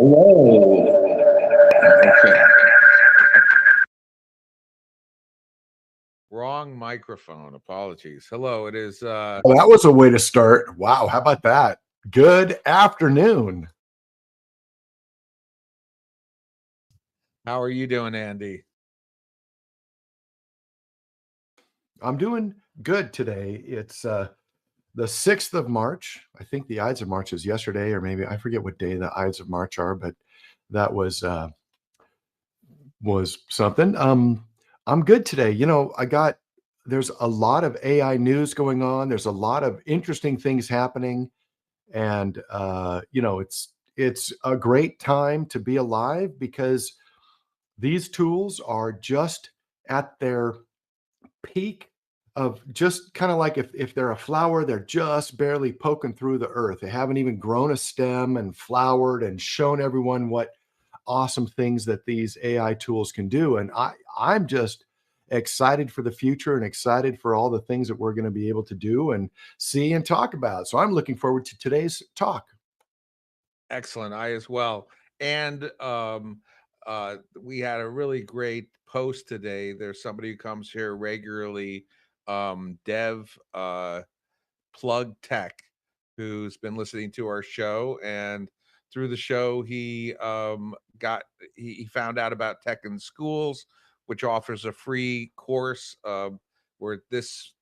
Hello. Okay. Wrong microphone. Apologies. Hello, it is Well, that was a way to start. Wow, how about that? Good afternoon. how are you doing, Andy? I'm doing good today. It's the 6th of March. I think the Ides of March is yesterday, or maybe I forget what day the Ides of March are, but that was something. I'm good today. There's a lot of AI news going on. There's a lot of interesting things happening. And it's a great time to be alive because these tools are just at their peak of just kind of like if they're a flower, they're just barely poking through the earth. They haven't even grown a stem and flowered and shown everyone what awesome things that these AI tools can do. And I'm just excited for the future and excited for all the things that we're going to be able to do and see and talk about. So I'm looking forward to today's talk. Excellent. I as well. And we had a really great post today. There's somebody who comes here regularly, Dev Plug Tech, who's been listening to our show, and through the show he found out about Tech in Schools, which offers a free course where this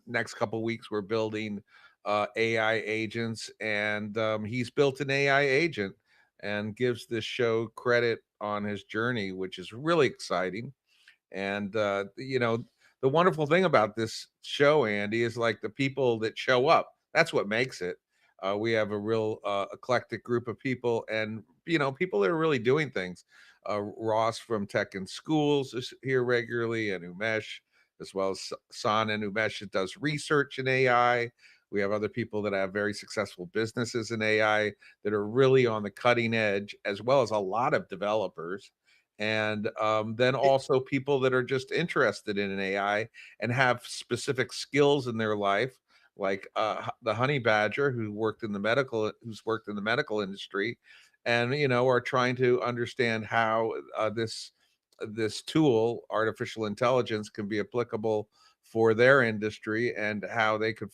next couple weeks we're building AI agents, and he's built an AI agent and gives this show credit on his journey, which is really exciting. And the wonderful thing about this show, Andy, is like the people that show up. That's what makes it. We have a real eclectic group of people, and people that are really doing things. Ross from Tech in Schools is here regularly, and Umesh, as well as San and Umesh, that does research in AI. We have other people that have very successful businesses in AI that are really on the cutting edge, as well as a lot of developers. And then also people that are just interested in an AI and have specific skills in their life, like the honey badger who's worked in the medical industry, and are trying to understand how this tool, artificial intelligence, can be applicable for their industry, and how they could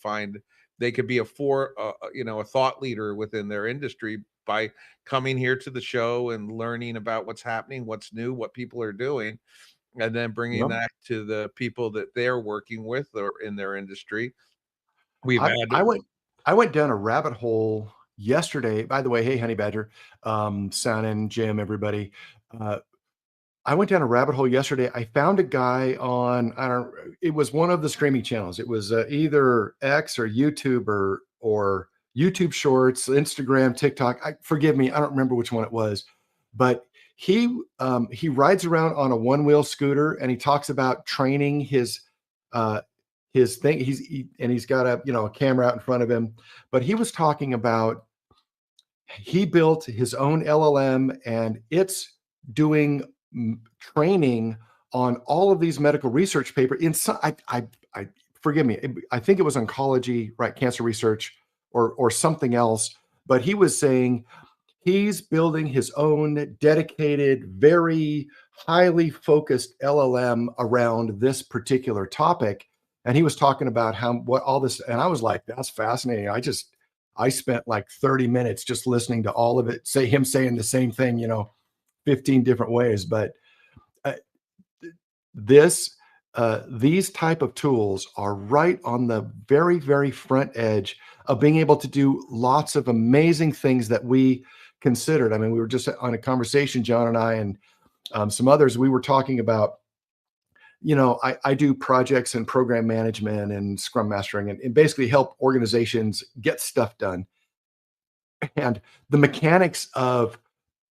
be a thought leader within their industry by coming here to the show and learning about what's happening, what's new, what people are doing, and then bringing Yep. that to the people that they're working with or in their industry. We've I, had I went I went down a rabbit hole yesterday. By the way, hey, Honey Badger, Shannon, Jim, everybody. Uh, I went down a rabbit hole yesterday. I found a guy on, I don't, it was one of the streaming channels. It was either X or YouTube or YouTube Shorts, Instagram, TikTok. Forgive me, I don't remember which one it was, but he rides around on a one wheel scooter and he talks about training uh, his thing. He's got a camera out in front of him, but he was talking about he built his own LLM and it's doing training on all of these medical research papers. I forgive me. I think it was oncology, right? Cancer research or something else. But he was saying he's building his own dedicated, very highly focused LLM around this particular topic. And he was talking about what all this, and I was like, that's fascinating. I spent like 30 minutes just listening to all of it, him saying the same thing, 15 different ways. But uh, this these type of tools are right on the very, very front edge of being able to do lots of amazing things that we considered. I mean, we were just on a conversation, John and I, and some others. We were talking about, I do projects and program management and scrum mastering and basically help organizations get stuff done. And the mechanics of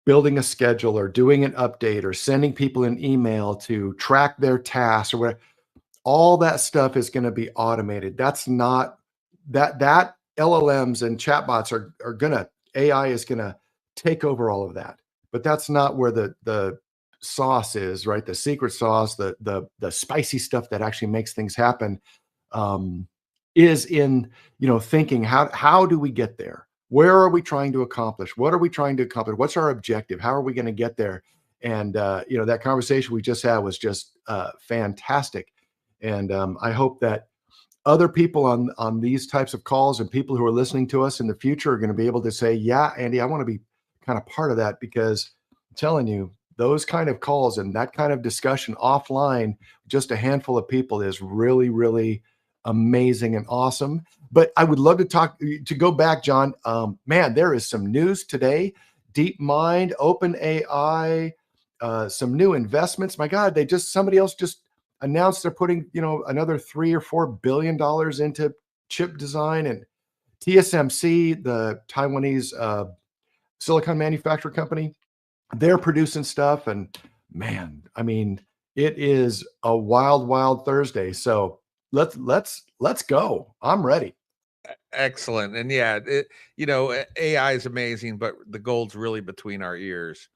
building a schedule or doing an update or sending people an email to track their tasks or whatever, all that stuff is going to be automated. That's not that LLMs and chatbots are gonna AI is gonna take over all of that. But that's not where the sauce is, right? The secret sauce, the spicy stuff that actually makes things happen, is in thinking how do we get there? Where are we trying to accomplish? What are we trying to accomplish? What's our objective? How are we going to get there? And that conversation we just had was just fantastic. And I hope that other people on these types of calls and people who are listening to us in the future are going to be able to say, yeah, Andy, I want to be kind of part of that, because I'm telling you, those kind of calls and that kind of discussion offline, just a handful of people, is really, really amazing and awesome. But I would love to go back, John. Man, there is some news today. DeepMind, OpenAI, some new investments. My God, somebody else just announced they're putting, another $3 or $4 billion into chip design. And TSMC, the Taiwanese silicon manufacturer company, they're producing stuff. And man, I mean, it is a wild, wild Thursday. So let's go. I'm ready. Excellent. And yeah, AI is amazing, but the gold's really between our ears.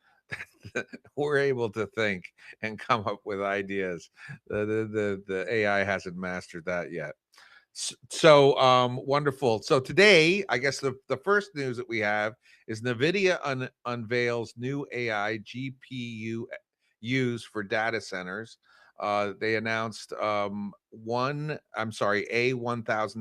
We're able to think and come up with ideas. The AI hasn't mastered that yet. So wonderful. So today, I guess the first news that we have is NVIDIA unveils new AI GPU used for data centers. They announced A1000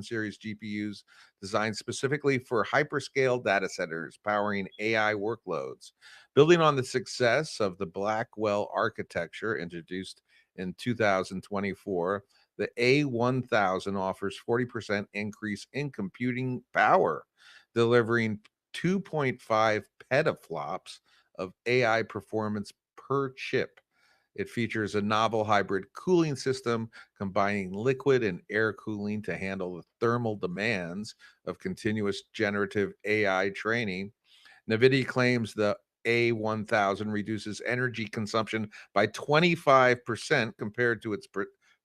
series GPUs designed specifically for hyperscale data centers powering AI workloads. Building on the success of the Blackwell architecture introduced in 2024, the A1000 offers 40% increase in computing power, delivering 2.5 petaflops of AI performance per chip. It features a novel hybrid cooling system combining liquid and air cooling to handle the thermal demands of continuous generative AI training. NVIDIA claims the A1000 reduces energy consumption by 25% compared to its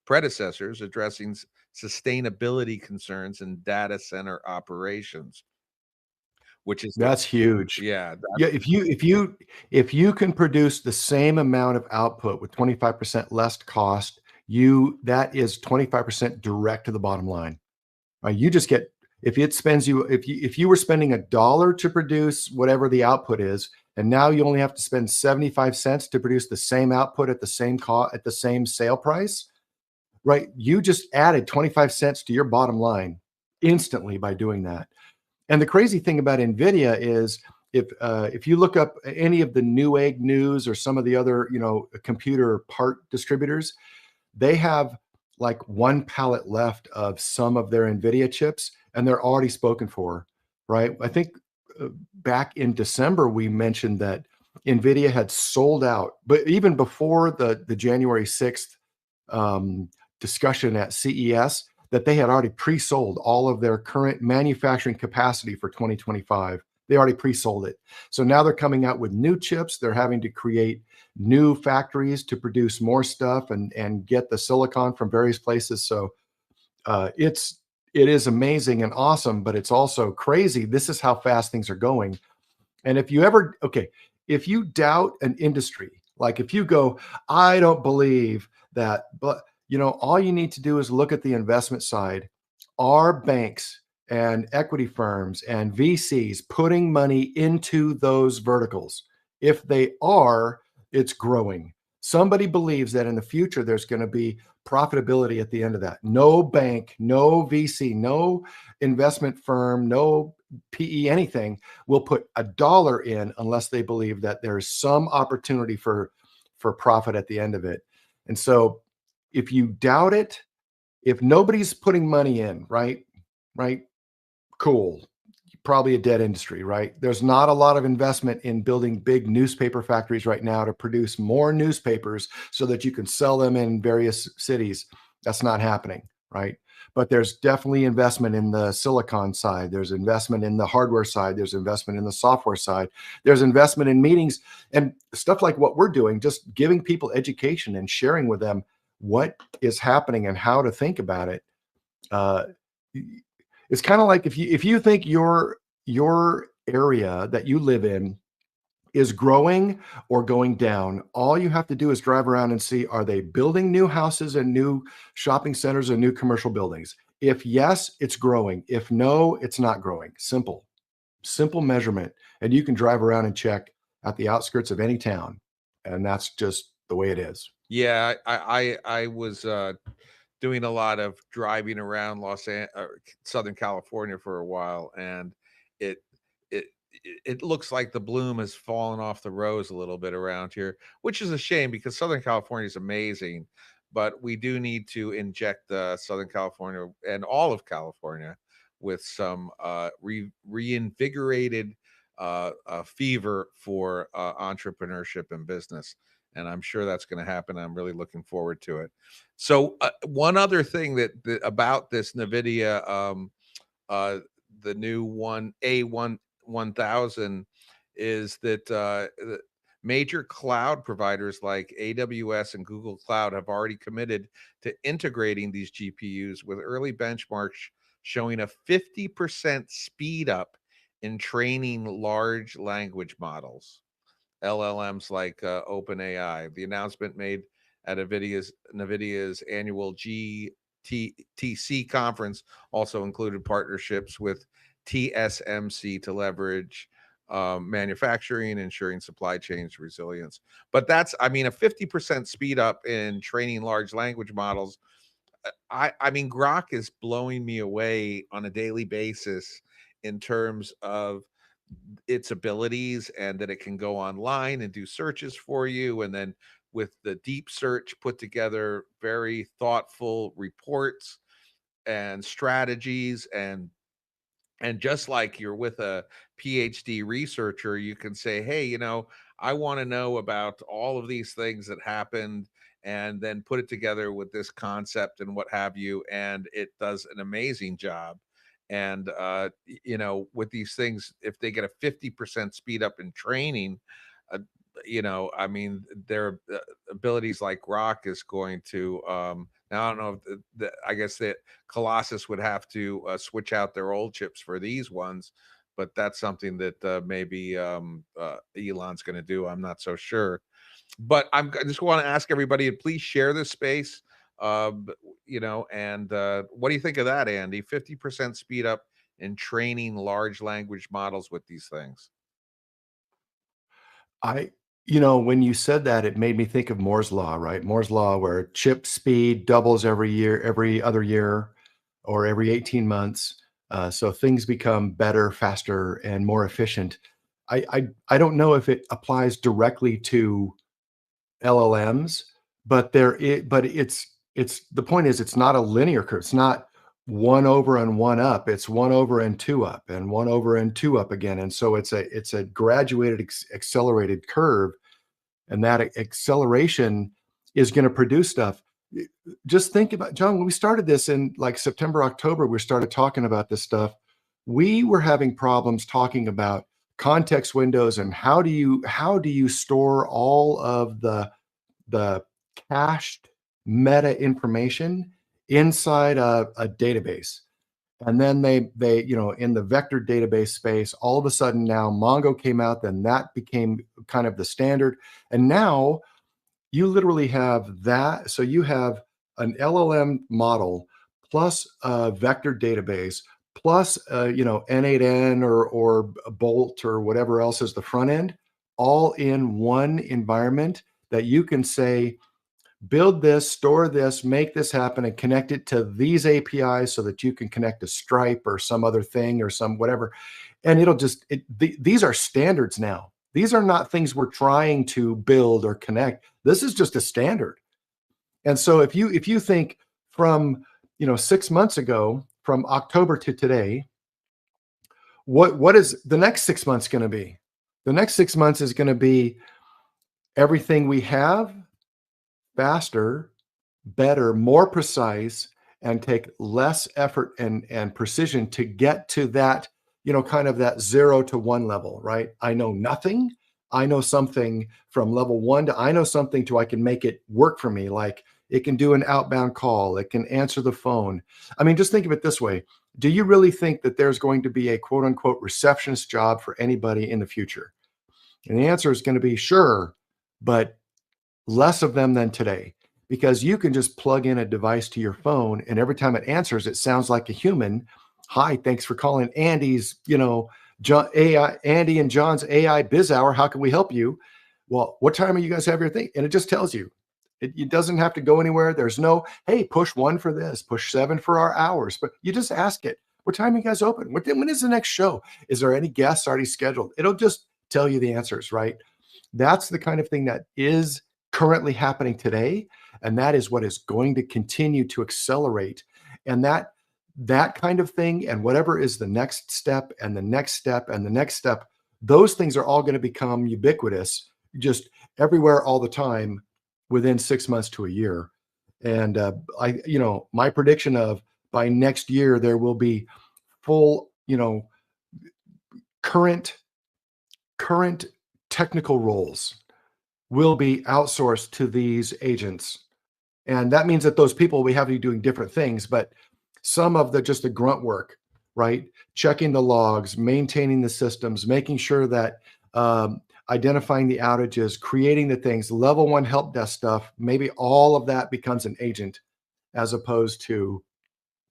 predecessors, addressing sustainability concerns in data center operations, which is That's huge. yeah, Yeah, if you can produce the same amount of output with 25% less cost, that is 25% direct to the bottom line. You just get, if you were spending $1 to produce whatever the output is, and now you only have to spend 75 cents to produce the same output at the same cost, at the same sale price, right? You just added 25 cents to your bottom line instantly by doing that. And the crazy thing about NVIDIA is, if you look up any of the Newegg News or some of the other, computer part distributors, they have like one pallet left of some of their NVIDIA chips, and they're already spoken for, right? I think back in December, we mentioned that NVIDIA had sold out, but even before the January 6th discussion at CES, that they had already pre-sold all of their current manufacturing capacity for 2025. They already pre-sold it. So now they're coming out with new chips. They're having to create new factories to produce more stuff and get the silicon from various places. So it is amazing and awesome, but it's also crazy. This is how fast things are going. And if you doubt an industry, like if you go, I don't believe that, but all you need to do is look at the investment side. Are banks and equity firms and VCs putting money into those verticals? If they are, it's growing. Somebody believes that in the future there's going to be profitability at the end of that. No bank, no VC, no investment firm, no PE, anything will put $1 in unless they believe that there is some opportunity for profit at the end of it. And so if you doubt it, if nobody's putting money in, right, cool, probably a dead industry, right? There's not a lot of investment in building big newspaper factories right now to produce more newspapers so that you can sell them in various cities. That's not happening, right? But there's definitely investment in the silicon side. There's investment in the hardware side. There's investment in the software side. There's investment in meetings and stuff like what we're doing, just giving people education and sharing with them what is happening and how to think about it. It's kind of like if you think your area that you live in is growing or going down, all you have to do is drive around and see, are they building new houses and new shopping centers and new commercial buildings? If yes, it's growing. If no, it's not growing. Simple. simple measurement, and you can drive around and check at the outskirts of any town. And that's just the way it is. Yeah, I was doing a lot of driving around Southern California for a while, and it it it looks like the bloom has fallen off the rose a little bit around here, which is a shame because Southern California is amazing, but we do need to inject Southern California and all of California with some reinvigorated fever for entrepreneurship and business. And I'm sure that's going to happen. I'm really looking forward to it. So one other thing about this NVIDIA, uh, the new one A1000, is that the major cloud providers like AWS and Google Cloud have already committed to integrating these GPUs, with early benchmarks showing a 50% speed up in training large language models. LLMs like OpenAI. The announcement made at NVIDIA's annual GTC conference also included partnerships with TSMC to leverage manufacturing, ensuring supply chains resilience. But that's, I mean, a 50% speed up in training large language models. I mean, Grok is blowing me away on a daily basis in terms of its abilities, and that it can go online and do searches for you, and then with the deep search put together very thoughtful reports and strategies, and just like you're with a PhD researcher, you can say, hey, I want to know about all of these things that happened, and then put it together with this concept and what have you. And it does an amazing job. And, with these things, if they get a 50% speed up in training, uh, I mean, their abilities like Grok is going to, now I don't know if I guess that Colossus would have to switch out their old chips for these ones, but that's something that maybe Elon's going to do. I'm not so sure. But I just want to ask everybody to please share this space. And what do you think of that, Andy? 50% speed up in training large language models with these things. I, when you said that, it made me think of Moore's law, right? Moore's law, where chip speed doubles every year, every other year, or every 18 months. So things become better, faster, and more efficient. I don't know if it applies directly to LLMs, but it's the point is it's not a linear curve. It's not one over and one up. It's one over and two up and one over and two up again. And so it's a graduated accelerated curve, and that acceleration is going to produce stuff. Just think about, John, when we started this in like September, October, we started talking about this stuff. We were having problems talking about context windows and how do you store all of the cached meta information inside a database. And then they in the vector database space, all of a sudden now Mongo came out, then that became kind of the standard. And now you literally have that. So you have an LLM model plus a vector database plus N8N or Bolt or whatever else is the front end, all in one environment that you can say, build this, store this, make this happen, and connect it to these APIs so that you can connect to Stripe or some other thing or some whatever. And these are standards now. These are not things we're trying to build or connect. This is just a standard. And so if you think from 6 months ago, from October to today, what is the next 6 months going to be? The next 6 months is going to be everything we have, faster, better, more precise, and take less effort and precision to get to that, kind of that 0 to 1 level, right? I know nothing. I know something from level 1 to I know something to I can make it work for me. Like it can do an outbound call. It can answer the phone. I mean, just think of it this way. Do you really think that there's going to be a quote unquote receptionist job for anybody in the future? And the answer is going to be sure, but less of them than today, because you can just plug in a device to your phone and every time it answers, it sounds like a human. Hi, thanks for calling Andy's, John AI, Andy and John's AI Biz Hour. How can we help you? Well, what time are you guys have your thing? And it just tells you. It doesn't have to go anywhere. There's no, hey, push 1 for this, push 7 for our hours. But you just ask it. What time are you guys open? When is the next show? Is there any guests already scheduled? It'll just tell you the answers, right? That's the kind of thing that is currently happening today, and that is what is going to continue to accelerate. And that kind of thing, and whatever is the next step and the next step and the next step, those things are all going to become ubiquitous, just everywhere all the time within 6 months to a year. And my prediction of by next year there will be full, current current technical roles will be outsourced to these agents. And that means that those people will have to be doing different things, but some of the grunt work, right? Checking the logs, maintaining the systems, making sure that identifying the outages, creating the things, level 1 help desk stuff, maybe all of that becomes an agent as opposed to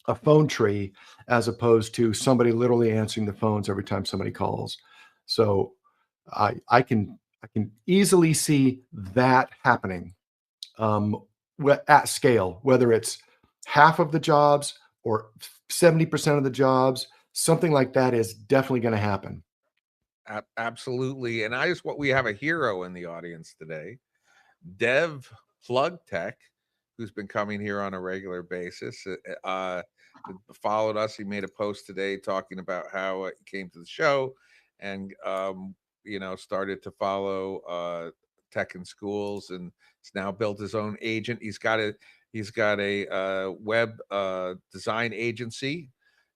a phone tree, as opposed to somebody literally answering the phones every time somebody calls. So I can easily see that happening at scale, whether it's half of the jobs or 70% of the jobs, something like that is definitely going to happen. Absolutely. And we have a hero in the audience today, Dev Plug Tech, who's been coming here on a regular basis. Followed us. He made a post today talking about how he came to the show and, started to follow tech in schools, and he's now built his own agent. He's got a web design agency,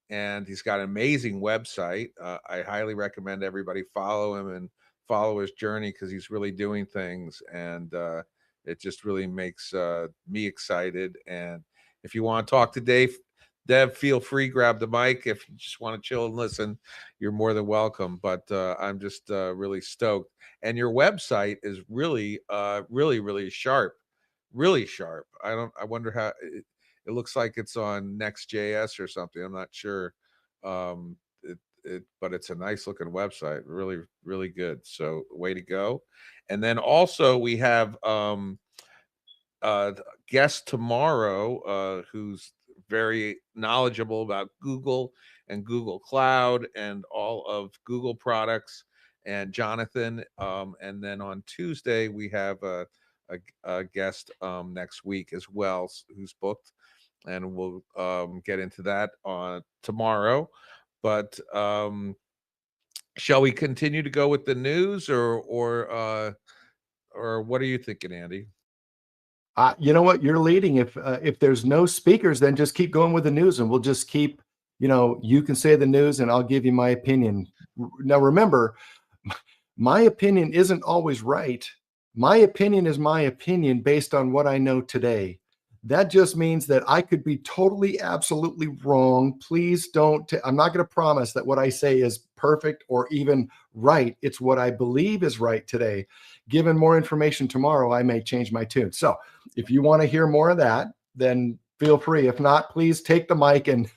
and he's got an amazing website. I highly recommend everybody follow him and follow his journey because he's really doing things, and it just really makes me excited. And if you want to talk to Dev, feel free, grab the mic. If you just want to chill and listen, you're more than welcome. But I'm just really stoked. And your website is really, really, really sharp, really sharp. I wonder how it looks like it's on Next.js or something. I'm not sure. But it's a nice looking website. Really, really good. So way to go. And then also we have guest tomorrow who's very knowledgeable about Google and Google Cloud and all of Google products, and Jonathan. And then on Tuesday we have a guest next week as well who's booked, and we'll get into that on tomorrow. But shall we continue to go with the news, or what are you thinking, Andy? You know what? You're leading. If there's no speakers, then just keep going with the news, and we'll just keep. You can say the news, and I'll give you my opinion. Now, remember, my opinion isn't always right. My opinion is my opinion based on what I know today. That just means that I could be totally, absolutely wrong. Please don't. I'm not going to promise that what I say is perfect or even right. It's what I believe is right today. Given more information tomorrow, I may change my tune. So if you want to hear more of that, then feel free. If not, please take the mic and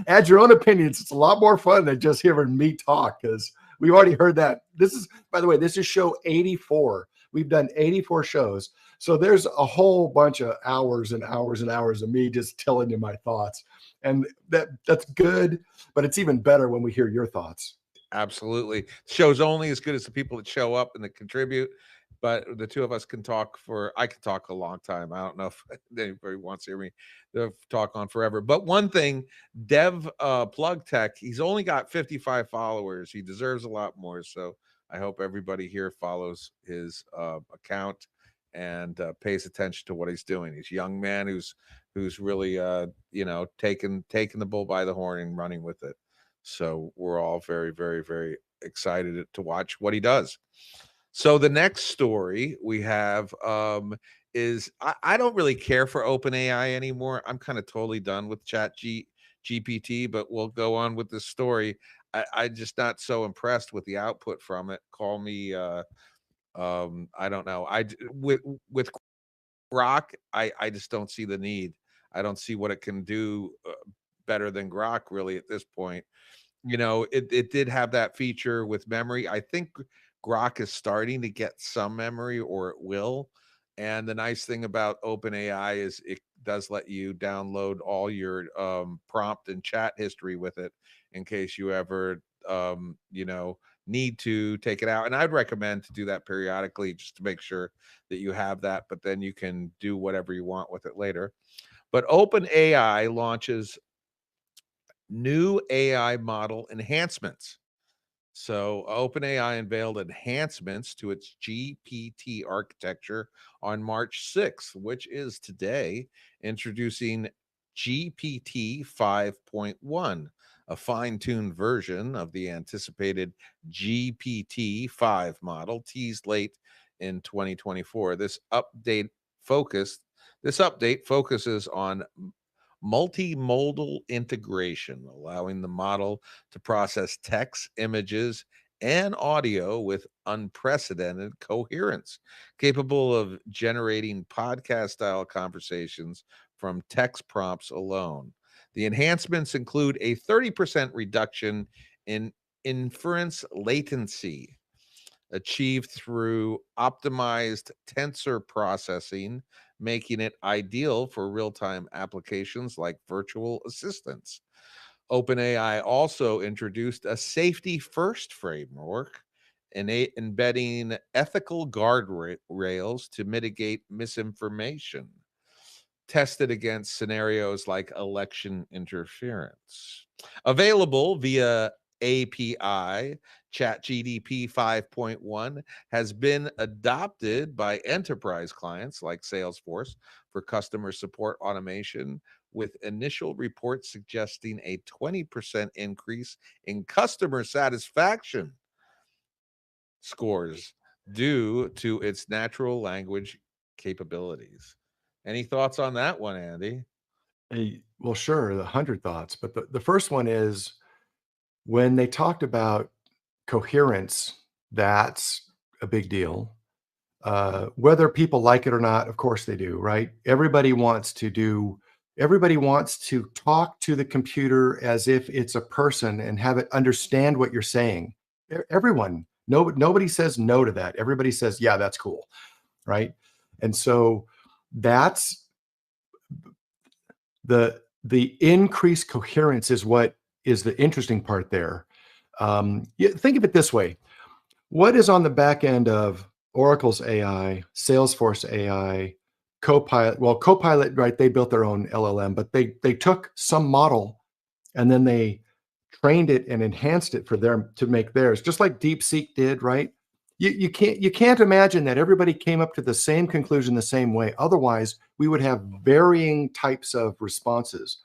add your own opinions. It's a lot more fun than just hearing me talk, because we've already heard that. This is, by the way, this is show 84. We've done 84 shows. So there's a whole bunch of hours and hours and hours of me just telling you my thoughts. And that's good, but it's even better when we hear your thoughts. Absolutely. Show's only as good as the people that show up and that contribute. But the two of us I can talk a long time. I don't know if anybody wants to hear me talk on forever. But one thing, Dev Plug Tech, he's only got 55 followers. He deserves a lot more. So I hope everybody here follows his account and pays attention to what he's doing. He's a young man who's really taking the bull by the horn and running with it. So we're all very, very, very excited to watch what he does. So the next story we have is I don't really care for OpenAI anymore. I'm kind of totally done with GPT, but we'll go on with this story. I just not so impressed with the output from it. Call me I don't know. With Grok, I just don't see the need. I don't see what it can do better than Grok really at this point. it did have that feature with memory. I think Grok is starting to get some memory, or it will. And the nice thing about OpenAI is it does let you download all your prompt and chat history with it in case you ever need to take it out. And I'd recommend to do that periodically just to make sure that you have that, but then you can do whatever you want with it later. But OpenAI launches new AI model enhancements. So OpenAI unveiled enhancements to its GPT architecture on March 6th, which is today, introducing GPT 5.1, a fine-tuned version of the anticipated GPT-5 model teased late in 2024. This update focuses on multimodal integration, allowing the model to process text, images, and audio with unprecedented coherence, capable of generating podcast style conversations from text prompts alone. The enhancements include a 30% reduction in inference latency achieved through optimized tensor processing, making it ideal for real time applications like virtual assistants. OpenAI also introduced a safety first framework, embedding ethical guardrails to mitigate misinformation, tested against scenarios like election interference. Available via API, ChatGDP 5.1 has been adopted by enterprise clients like Salesforce for customer support automation, with initial reports suggesting a 20% increase in customer satisfaction scores due to its natural language capabilities. Any thoughts on that one, Andy? Well, sure, 100 thoughts, but the first one is when they talked about coherence, that's a big deal. Whether people like it or not, of course they do, right? Everybody wants to talk to the computer as if it's a person and have it understand what you're saying. Everyone, nobody says no to that. Everybody says, yeah, that's cool, right? And so that's the increased coherence is what is the interesting part there. Think of it this way. What is on the back end of Oracle's AI, Salesforce AI, Copilot? Well, Copilot, right? They built their own LLM, but they took some model and then they trained it and enhanced it for them to make theirs, just like DeepSeek did, right? You can't imagine that everybody came up to the same conclusion the same way. Otherwise, we would have varying types of responses.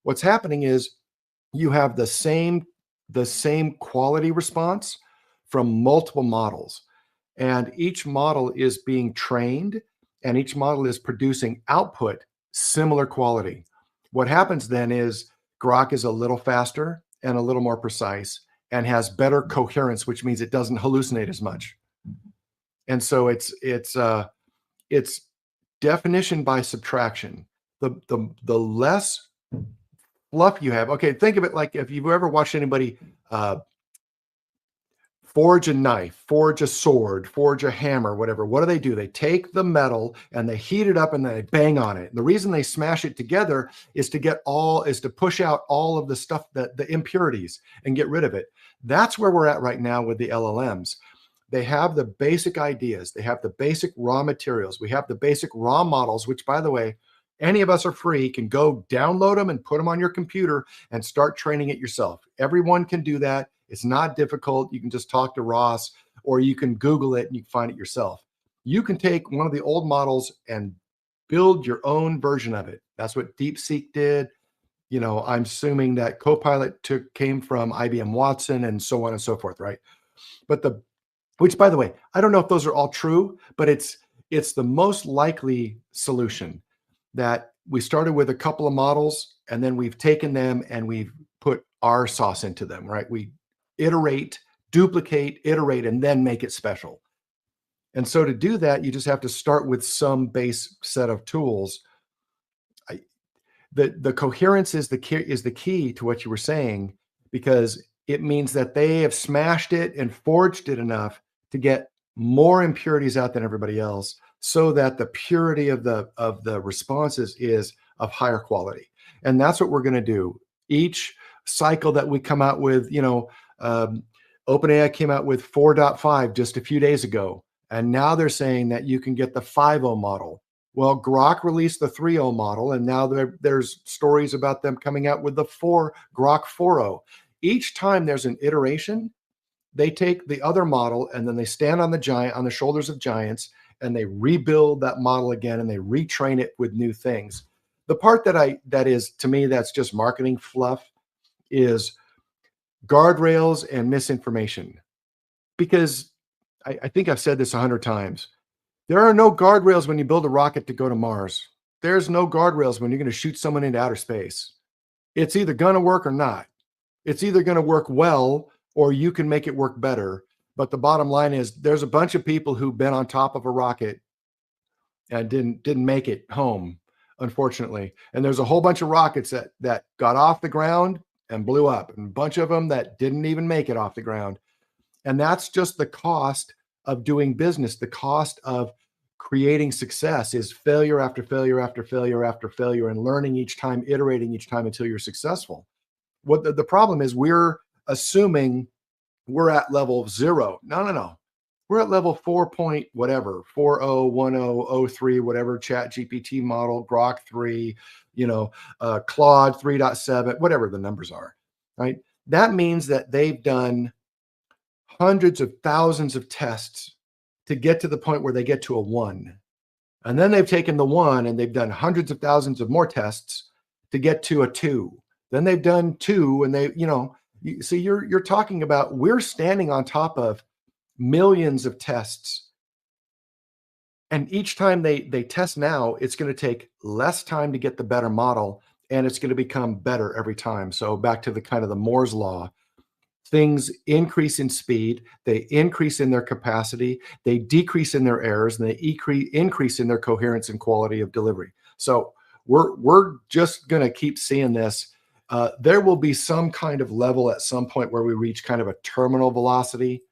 What's happening is you have the same quality response from multiple models, and each model is being trained and each model is producing output similar quality. What happens then is Grok is a little faster and a little more precise and has better coherence, which means it doesn't hallucinate as much. And so it's definition by subtraction. The less fluff you have. Okay, think of it like if you've ever watched anybody forge a knife, forge a sword, forge a hammer, whatever. What do? They take the metal and they heat it up and then they bang on it. The reason they smash it together is to push out all of the stuff, that the impurities, and get rid of it. That's where we're at right now with the LLMs. They have the basic ideas. They have the basic raw materials. We have the basic raw models, which, by the way, any of us are free, can go download them and put them on your computer and start training it yourself. Everyone can do that. It's not difficult. You can just talk to Ross, or you can Google it and you can find it yourself. You can take one of the old models and build your own version of it. That's what DeepSeek did. I'm assuming that Copilot came from IBM Watson and so on and so forth, right? Which, by the way, I don't know if those are all true, but it's the most likely solution, that we started with a couple of models and then we've taken them and we've put our sauce into them, right? We iterate, duplicate, iterate, and then make it special. And so to do that, you just have to start with some base set of tools. The coherence is the key to what you were saying, because it means that they have smashed it and forged it enough to get more impurities out than everybody else, so that the purity of the responses is of higher quality. And that's what we're going to do. Each cycle that we come out with, OpenAI came out with 4.5 just a few days ago, and now they're saying that you can get the 5.0 model. Well, Grok released the 3.0 model, and now there's stories about them coming out with the Grok 4.0. Each time there's an iteration, they take the other model and then they stand on the shoulders of giants, and they rebuild that model again, and they retrain it with new things. The part that is, to me, that's just marketing fluff is guardrails and misinformation. Because I think I've said this 100 times. There are no guardrails when you build a rocket to go to Mars. There's no guardrails when you're going to shoot someone into outer space. It's either going to work or not. It's either going to work well, or you can make it work better. But the bottom line is, there's a bunch of people who've been on top of a rocket and didn't make it home, unfortunately. And there's a whole bunch of rockets that got off the ground and blew up, and a bunch of them that didn't even make it off the ground. And that's just the cost of doing business. The cost of creating success is failure after failure after failure after failure, and learning each time, iterating each time until you're successful. What the problem is, we're assuming we're at level 0. No. We're at level 4 point whatever, 4.0, 10, 03, whatever, Chat GPT model, Grok 3, Claude 3.7, whatever the numbers are, right? That means that they've done hundreds of thousands of tests to get to the point where they get to a 1. And then they've taken the 1 and they've done hundreds of thousands of more tests to get to a 2. Then they've done 2, and so you're talking about, we're standing on top of millions of tests. And each time they test now, it's going to take less time to get the better model, and it's going to become better every time. So back to the kind of the Moore's law, things increase in speed, they increase in their capacity, they decrease in their errors, and they increase in their coherence and quality of delivery. So we're just going to keep seeing this. There will be some kind of level at some point where we reach kind of a terminal velocity,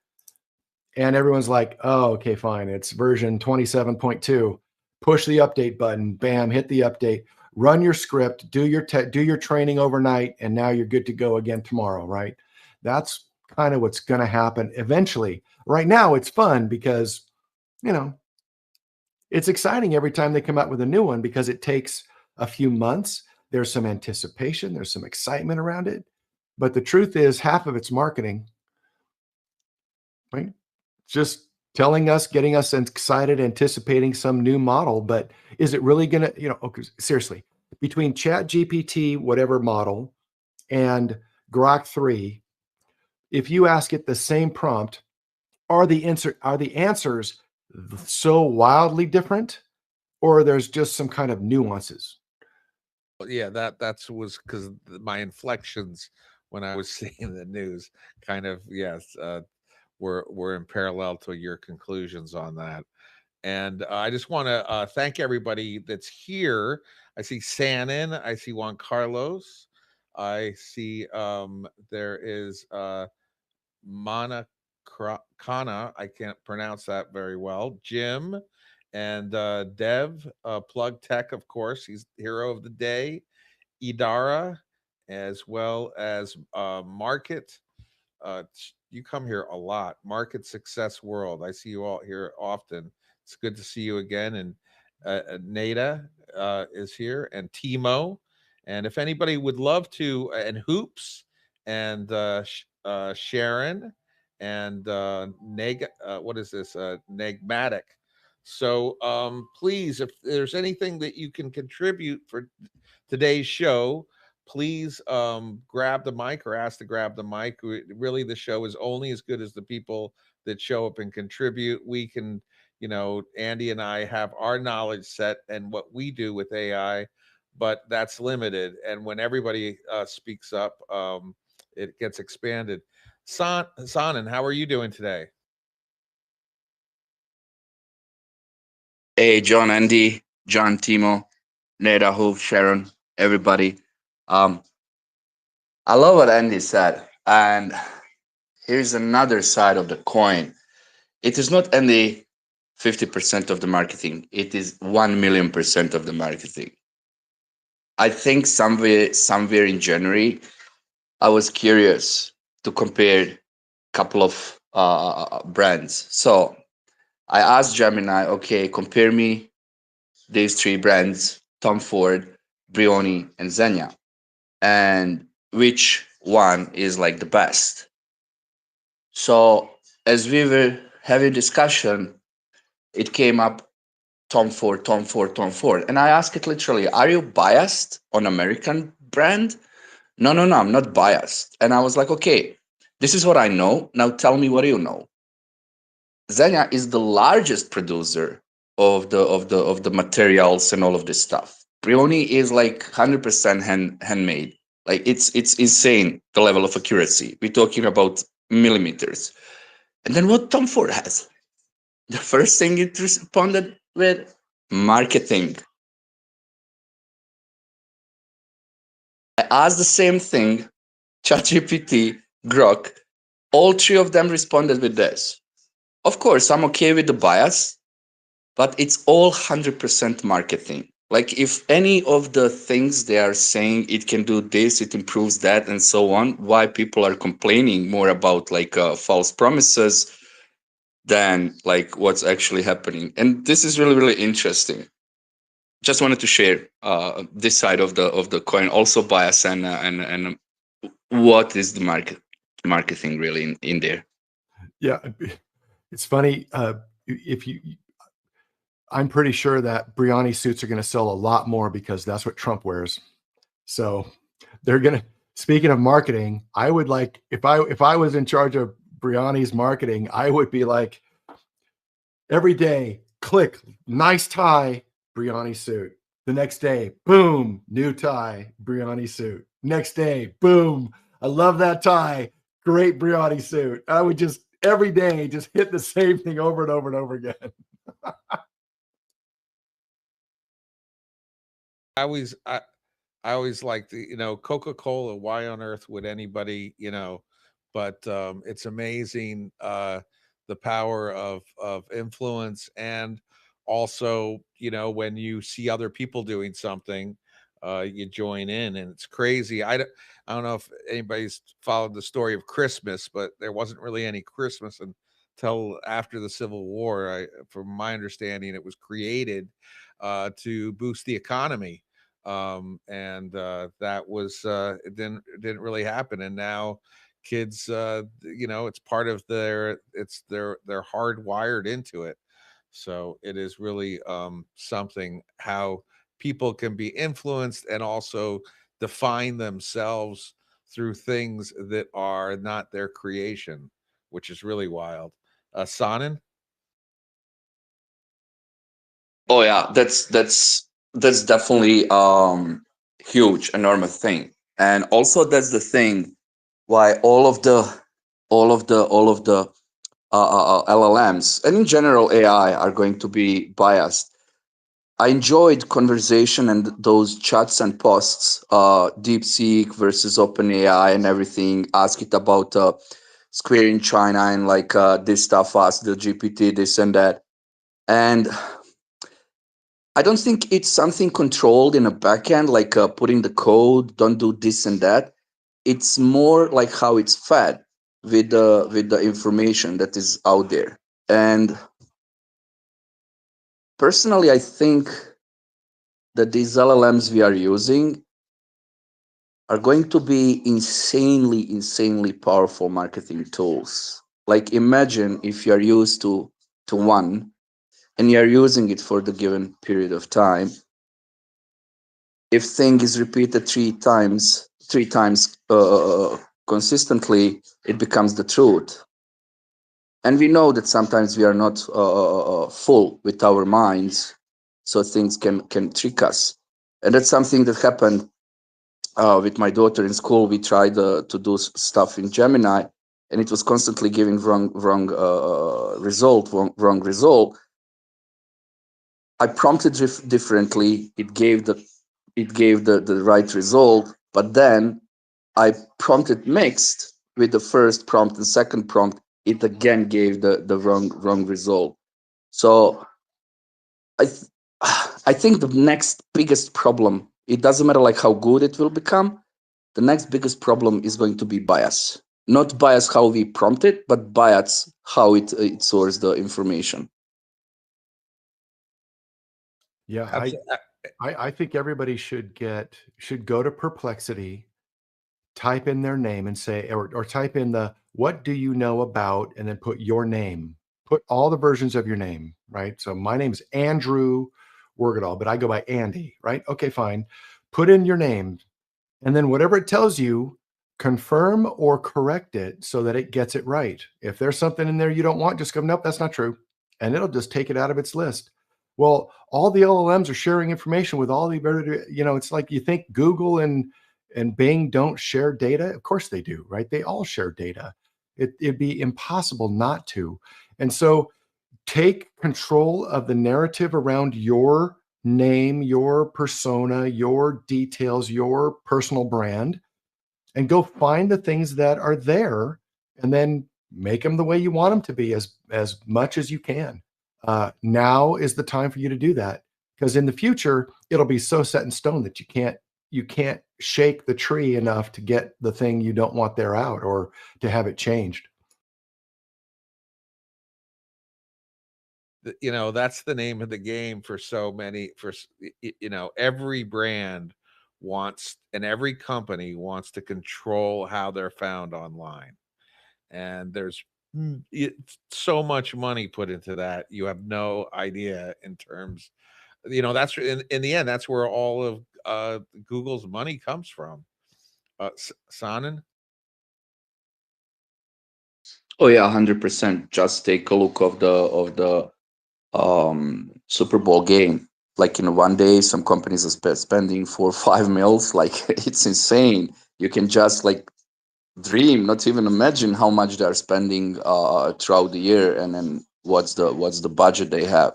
and everyone's like, oh, okay, fine, it's version 27.2. Push the update button, bam, hit the update, run your script, do your training overnight, and now you're good to go again tomorrow, right? That's kind of what's going to happen eventually. Right now, it's fun because, it's exciting every time they come out with a new one, because it takes a few months. There's some anticipation, there's some excitement around it. But the truth is, half of it's marketing, right? Just telling us, getting us excited, anticipating some new model. But is it really going to, okay, seriously, between Chat GPT, whatever model, and Grok 3, if you ask it the same prompt, are the answers so wildly different, or there's just some kind of nuances? Yeah, that's was because my inflections when I was seeing the news kind of, yes, were in parallel to your conclusions on that. And I just want to thank everybody that's here. I see Sanin, I see Juan Carlos, I see there is Mana Kana, I can't pronounce that very well, Jim, and Dev, Plug Tech, of course, he's hero of the day, Idara, as well as Market. You come here a lot. Market Success World. I see you all here often. It's good to see you again. And Nada is here, and Timo. And if anybody would love to, and Hoops, and Sharon, and what is this? Nagmatic. So please, if there's anything that you can contribute for today's show, please grab the mic or ask to grab the mic. Really, the show is only as good as the people that show up and contribute. We can, Andy and I have our knowledge set and what we do with AI, but that's limited. And when everybody speaks up, it gets expanded. Sanan, how are you doing today? Hey, John, Andy, John, Timo, Neda, Hope, Sharon, everybody. I love what Andy said. And here's another side of the coin. It is not only 50% of the marketing, it is 1 million% of the marketing. I think somewhere in January, I was curious to compare a couple of brands. So I asked Gemini, okay, compare me these three brands, Tom Ford, Brioni, and Xenia, and which one is like the best. So as we were having discussion, it came up Tom Ford, Tom Ford, Tom Ford. And I asked it literally, are you biased on American brand? No, no, no, I'm not biased. And I was like, okay, this is what I know. Now tell me what you know. Xenia is the largest producer of the materials and all of this stuff. Brioni is like 100% handmade. Like it's insane the level of accuracy. We're talking about millimeters. And then what Tom Ford has? The first thing it responded with marketing. I asked the same thing, ChatGPT, Grok. All three of them responded with this. Of course, I'm okay with the bias, but it's all 100% marketing. Like if any of the things they are saying it can do this, it improves that, and so on, why people are complaining more about like false promises than like what's actually happening. And this is really, really interesting. Just wanted to share this side of the coin, also bias and what is the marketing really in there. Yeah, it's funny. If you, I'm pretty sure that Brioni suits are going to sell a lot more because that's what Trump wears. So they're going to. Speaking of marketing, I would like if I was in charge of Brioni's marketing, I would be like every day, click nice tie, Brioni suit. The next day, boom, new tie, Brioni suit. Next day, boom, I love that tie, great Brioni suit. I would just every day just hit the same thing over and over and over again. I always like the Coca-Cola. Why on earth would anybody, but it's amazing the power of influence, and also when you see other people doing something, you join in, and it's crazy. I don't know if anybody's followed the story of Christmas, but there wasn't really any Christmas until after the Civil War. From my understanding, it was created to boost the economy, and that was it didn't really happen. And now kids, it's part of they're hardwired into it. So it is really something how people can be influenced and also define themselves through things that are not their creation, which is really wild. Sanan? Oh yeah, that's definitely huge, enormous thing. And also that's the thing why all of the LLMs and in general AI are going to be biased. I enjoyed conversation and those chats and posts, DeepSeek versus OpenAI and everything. Ask it about Square in China and like this stuff, ask the GPT, this and that. And I don't think it's something controlled in a backend, like putting the code, don't do this and that. It's more like how it's fed with the information that is out there. And personally, I think that these LLMs we are using are going to be insanely, insanely powerful marketing tools. Like imagine if you are used to one and you are using it for the given period of time. If thing is repeated three times consistently, it becomes the truth. And we know that sometimes we are not full with our minds, so things can trick us. And that's something that happened with my daughter in school. We tried to do stuff in Gemini, and it was constantly giving wrong result, wrong result. I prompted differently. It gave the right result, but then I prompted mixed, with the first prompt and second prompt, it again gave the wrong result. So I th- I think the next biggest problem, it doesn't matter like how good it will become, the next biggest problem is going to be bias. Not bias how we prompt it, but bias how it sources the information. Yeah, I think everybody should go to Perplexity, type in their name and say, or type in the what do you know about, and then put your name. Put all the versions of your name, right? So my name's Andrew Wergadal, but I go by Andy, right? Okay, fine. Put in your name, and then whatever it tells you, confirm or correct it so that it gets it right. If there's something in there you don't want, just go, nope, that's not true. And it'll just take it out of its list. Well, all the LLMs are sharing information with all the, it's like you think Google and Bing don't share data. Of course they do, right? They all share data. It'd be impossible not to. And so take control of the narrative around your name, your persona, your details, your personal brand, and go find the things that are there and then make them the way you want them to be as much as you can. Now is the time for you to do that, because in the future it'll be so set in stone that you can't shake the tree enough to get the thing you don't want there out or to have it changed. That's the name of the game for so many. Every brand wants, and every company wants to control how they're found online. And there's so much money put into that. You have no idea in terms, that's in the end, that's where all of Google's money comes from. Sanan? Oh yeah, 100%. Just take a look of the Super Bowl game. Like in one day, some companies are spending 4 or 5 mils. Like it's insane. You can just like dream, not even imagine how much they're spending throughout the year, and then what's the budget they have.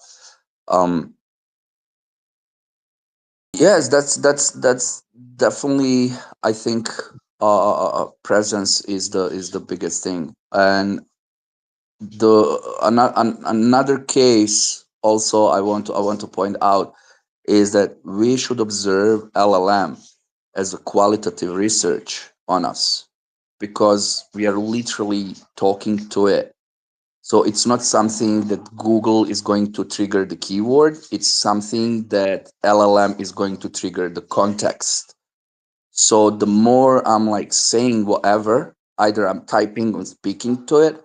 Um, yes, that's definitely. I think presence is the biggest thing, and another case also I want to point out is that we should observe LLM as a qualitative research on us, because we are literally talking to it. So it's not something that Google is going to trigger the keyword, it's something that LLM is going to trigger the context. So the more I'm like saying whatever, either I'm typing or speaking to it,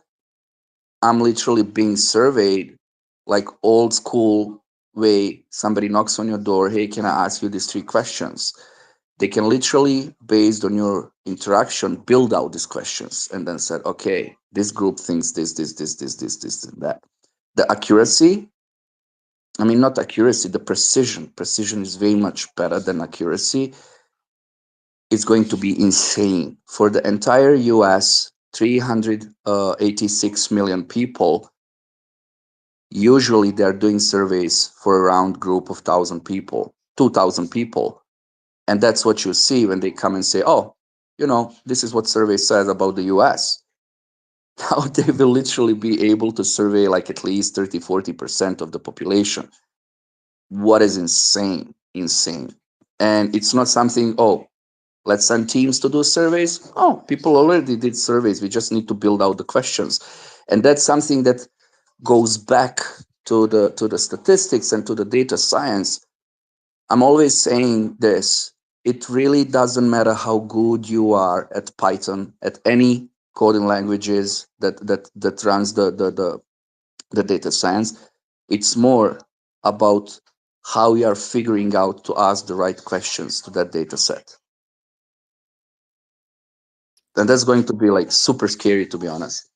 I'm literally being surveyed like old school way. Somebody knocks on your door, hey, can I ask you these 3 questions? They can literally, based on your interaction, build out these questions and then said, okay, this group thinks this, and that. The accuracy, I mean, not accuracy, the precision. Precision is very much better than accuracy. It's going to be insane. For the entire US, 386 million people, usually they're doing surveys for around group of 1,000 people, 2,000 people. And that's what you see when they come and say, oh, this is what survey says about the US. Now they will literally be able to survey like at least 30-40% of the population. What is insane, insane. And it's not something, oh, let's send teams to do surveys. Oh, people already did surveys. We just need to build out the questions. And that's something that goes back to the statistics and to the data science. I'm always saying this. It really doesn't matter how good you are at Python, at any coding languages that runs the data science. It's more about how you are figuring out to ask the right questions to that data set. And that's going to be like super scary, to be honest.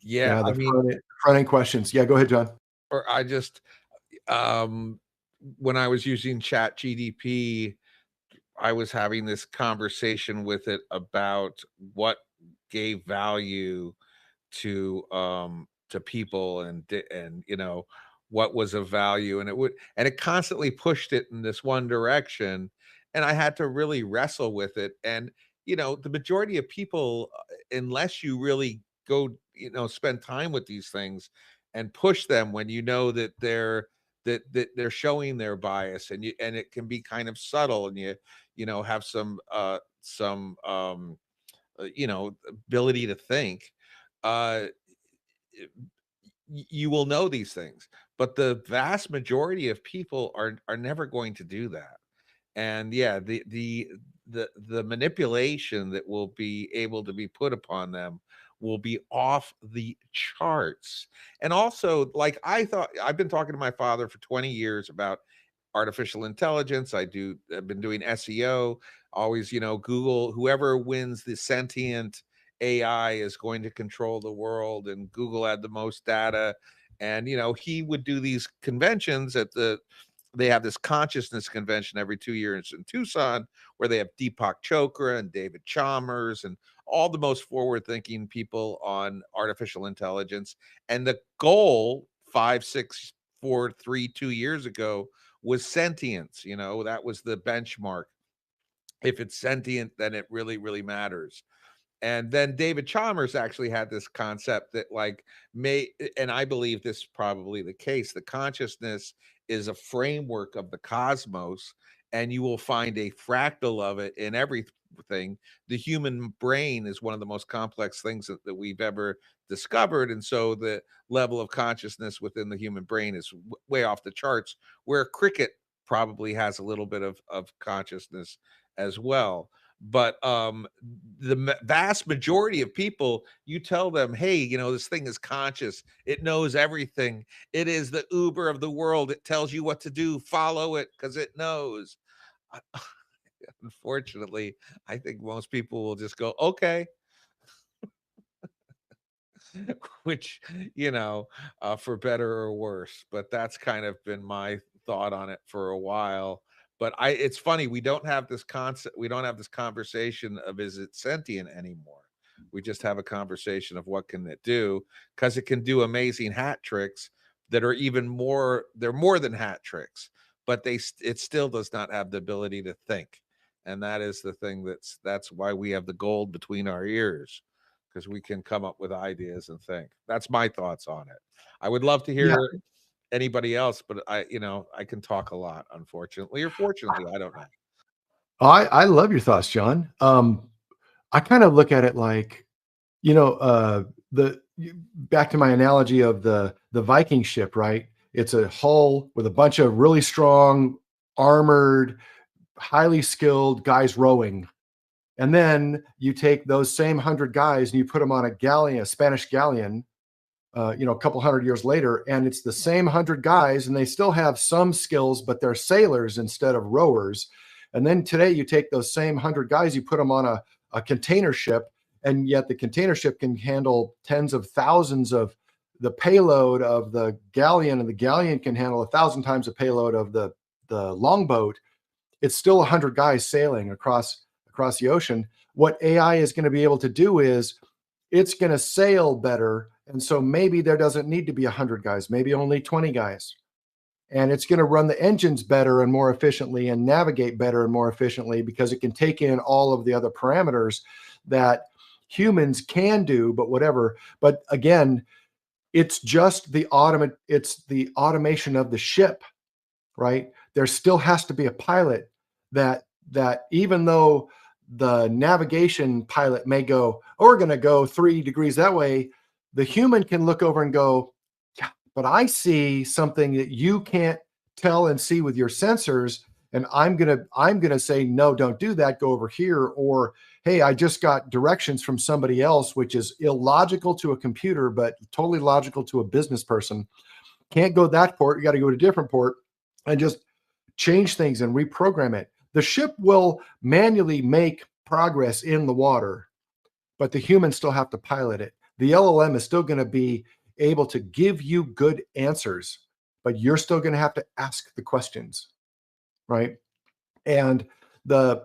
Yeah, Yeah, I the mean, front end questions. Yeah, go ahead, John. or I just um when I was using Chat GDP, I was having this conversation with it about what gave value to people, and what was of value, and it constantly pushed it in this one direction, and I had to really wrestle with it. And the majority of people, unless you really go, spend time with these things and push them when you know that they're showing their bias, and it can be kind of subtle, and have some ability to think, uh you will know these things. But the vast majority of people are never going to do that. And yeah, the manipulation that will be able to be put upon them will be off the charts. And also, like, I've been talking to my father for 20 years about artificial intelligence. I've been doing SEO, always, Google, whoever wins the sentient AI is going to control the world, and Google had the most data. And he would do these conventions they have this consciousness convention every 2 years in Tucson, where they have Deepak Chopra and David Chalmers and all the most forward thinking people on artificial intelligence. And the goal 2 years ago was sentience. That was the benchmark. If it's sentient, then it really, really matters. And then David Chalmers actually had this concept that, like, and I believe this is probably the case, the consciousness is a framework of the cosmos, and you will find a fractal of it in everything. The human brain is one of the most complex things that we've ever discovered. And so the level of consciousness within the human brain is way off the charts, where a cricket probably has a little bit of consciousness as well. But the vast majority of people, you tell them, hey, this thing is conscious, it knows everything, it is the Uber of the world, it tells you what to do, follow it because it knows. Unfortunately, I think most people will just go, okay. Which, for better or worse. But that's kind of been my thought on it for a while. But it's funny, we don't have this concept, we don't have this conversation of, is it sentient anymore? We just have a conversation of what can it do, because it can do amazing hat tricks that are they're more than hat tricks, but it still does not have the ability to think. And that is the thing, that's why we have the gold between our ears, because we can come up with ideas and think. That's my thoughts on it. I would love to Yeah, hear anybody else, but I can talk a lot, unfortunately, or fortunately, I don't know. I love your thoughts, John. I kind of look at it like, the back to my analogy of the Viking ship, right? It's a hull with a bunch of really strong, armored, highly skilled guys rowing. And then you take those same 100 guys and you put them on a galleon, a Spanish galleon, a couple hundred years later, and it's the same 100 guys, and they still have some skills, but they're sailors instead of rowers. And then today, you take those same 100 guys, you put them on a container ship, and yet the container ship can handle tens of thousands of the payload of the galleon, and the galleon can handle 1,000 times the payload of the longboat. It's still 100 guys sailing across the ocean. What AI is going to be able to do is it's going to sail better. And so maybe there doesn't need to be 100 guys, maybe only 20 guys. And it's going to run the engines better and more efficiently and navigate better and more efficiently, because it can take in all of the other parameters that humans can do, but whatever. But again, it's just it's the automation of the ship, right? There still has to be a pilot that even though the navigation pilot may go, oh, we're going to go 3 degrees that way, the human can look over and go, yeah, but I see something that you can't tell and see with your sensors, and I'm gonna say, no, don't do that, go over here. Or, hey, I just got directions from somebody else, which is illogical to a computer but totally logical to a business person. Can't go that port, you got to go to a different port, and just change things and reprogram it. The ship will manually make progress in the water, but the humans still have to pilot it. The LLM is still going to be able to give you good answers, but you're still going to have to ask the questions, right? And the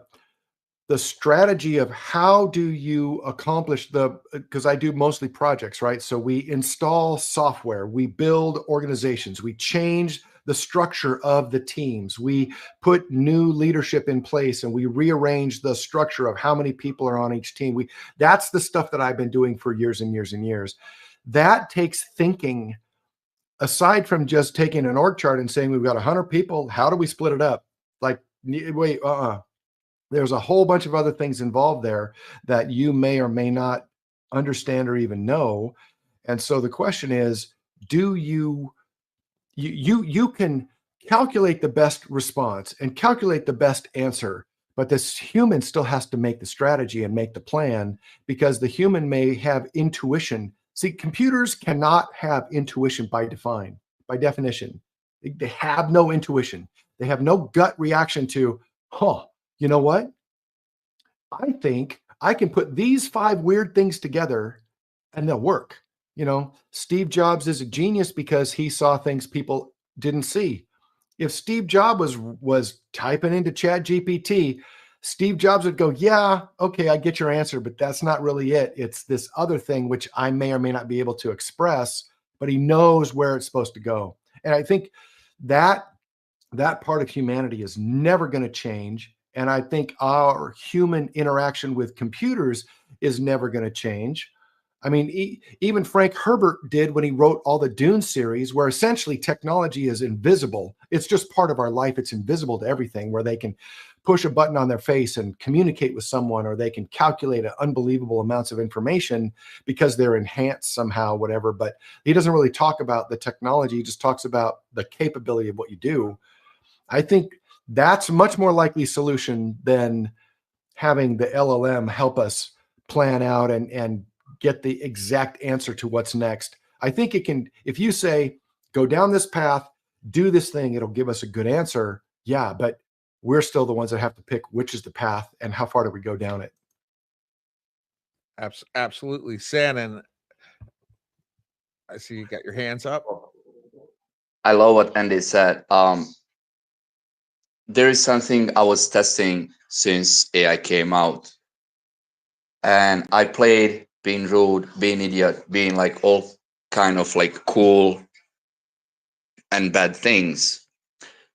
strategy of how do you accomplish because I do mostly projects, right? So we install software, we build organizations, we change the structure of the teams. We put new leadership in place and we rearrange the structure of how many people are on each team. That's the stuff that I've been doing for years and years and years. That takes thinking aside from just taking an org chart and saying we've got 100 people, how do we split it up? Like, wait, there's a whole bunch of other things involved there that you may or may not understand or even know. And so the question is, do you can calculate the best response and calculate the best answer, but this human still has to make the strategy and make the plan, because the human may have intuition. See, computers cannot have intuition by definition. They have no intuition. They have no gut reaction to, you know what? I think I can put these 5 weird things together and they'll work. Steve Jobs is a genius because he saw things people didn't see. If Steve Jobs was typing into Chat GPT, Steve Jobs would go, yeah, okay, I get your answer, but that's not really it. It's this other thing which I may or may not be able to express, but he knows where it's supposed to go. And I think that part of humanity is never going to change. And I think our human interaction with computers is never going to change. I mean, even Frank Herbert did when he wrote all the Dune series, where essentially technology is invisible. It's just part of our life. It's invisible to everything, where they can push a button on their face and communicate with someone, or they can calculate unbelievable amounts of information because they're enhanced somehow, whatever. But he doesn't really talk about the technology. He just talks about the capability of what you do. I think that's a much more likely solution than having the LLM help us plan out and get the exact answer to what's next. I think it can, if you say, go down this path, do this thing, it'll give us a good answer. Yeah, but we're still the ones that have to pick which is the path and how far do we go down it. Absolutely. Shannon, I see you got your hands up. I love what Andy said. There is something I was testing since AI came out, and I played being rude, being idiot, being like all kind of like cool and bad things.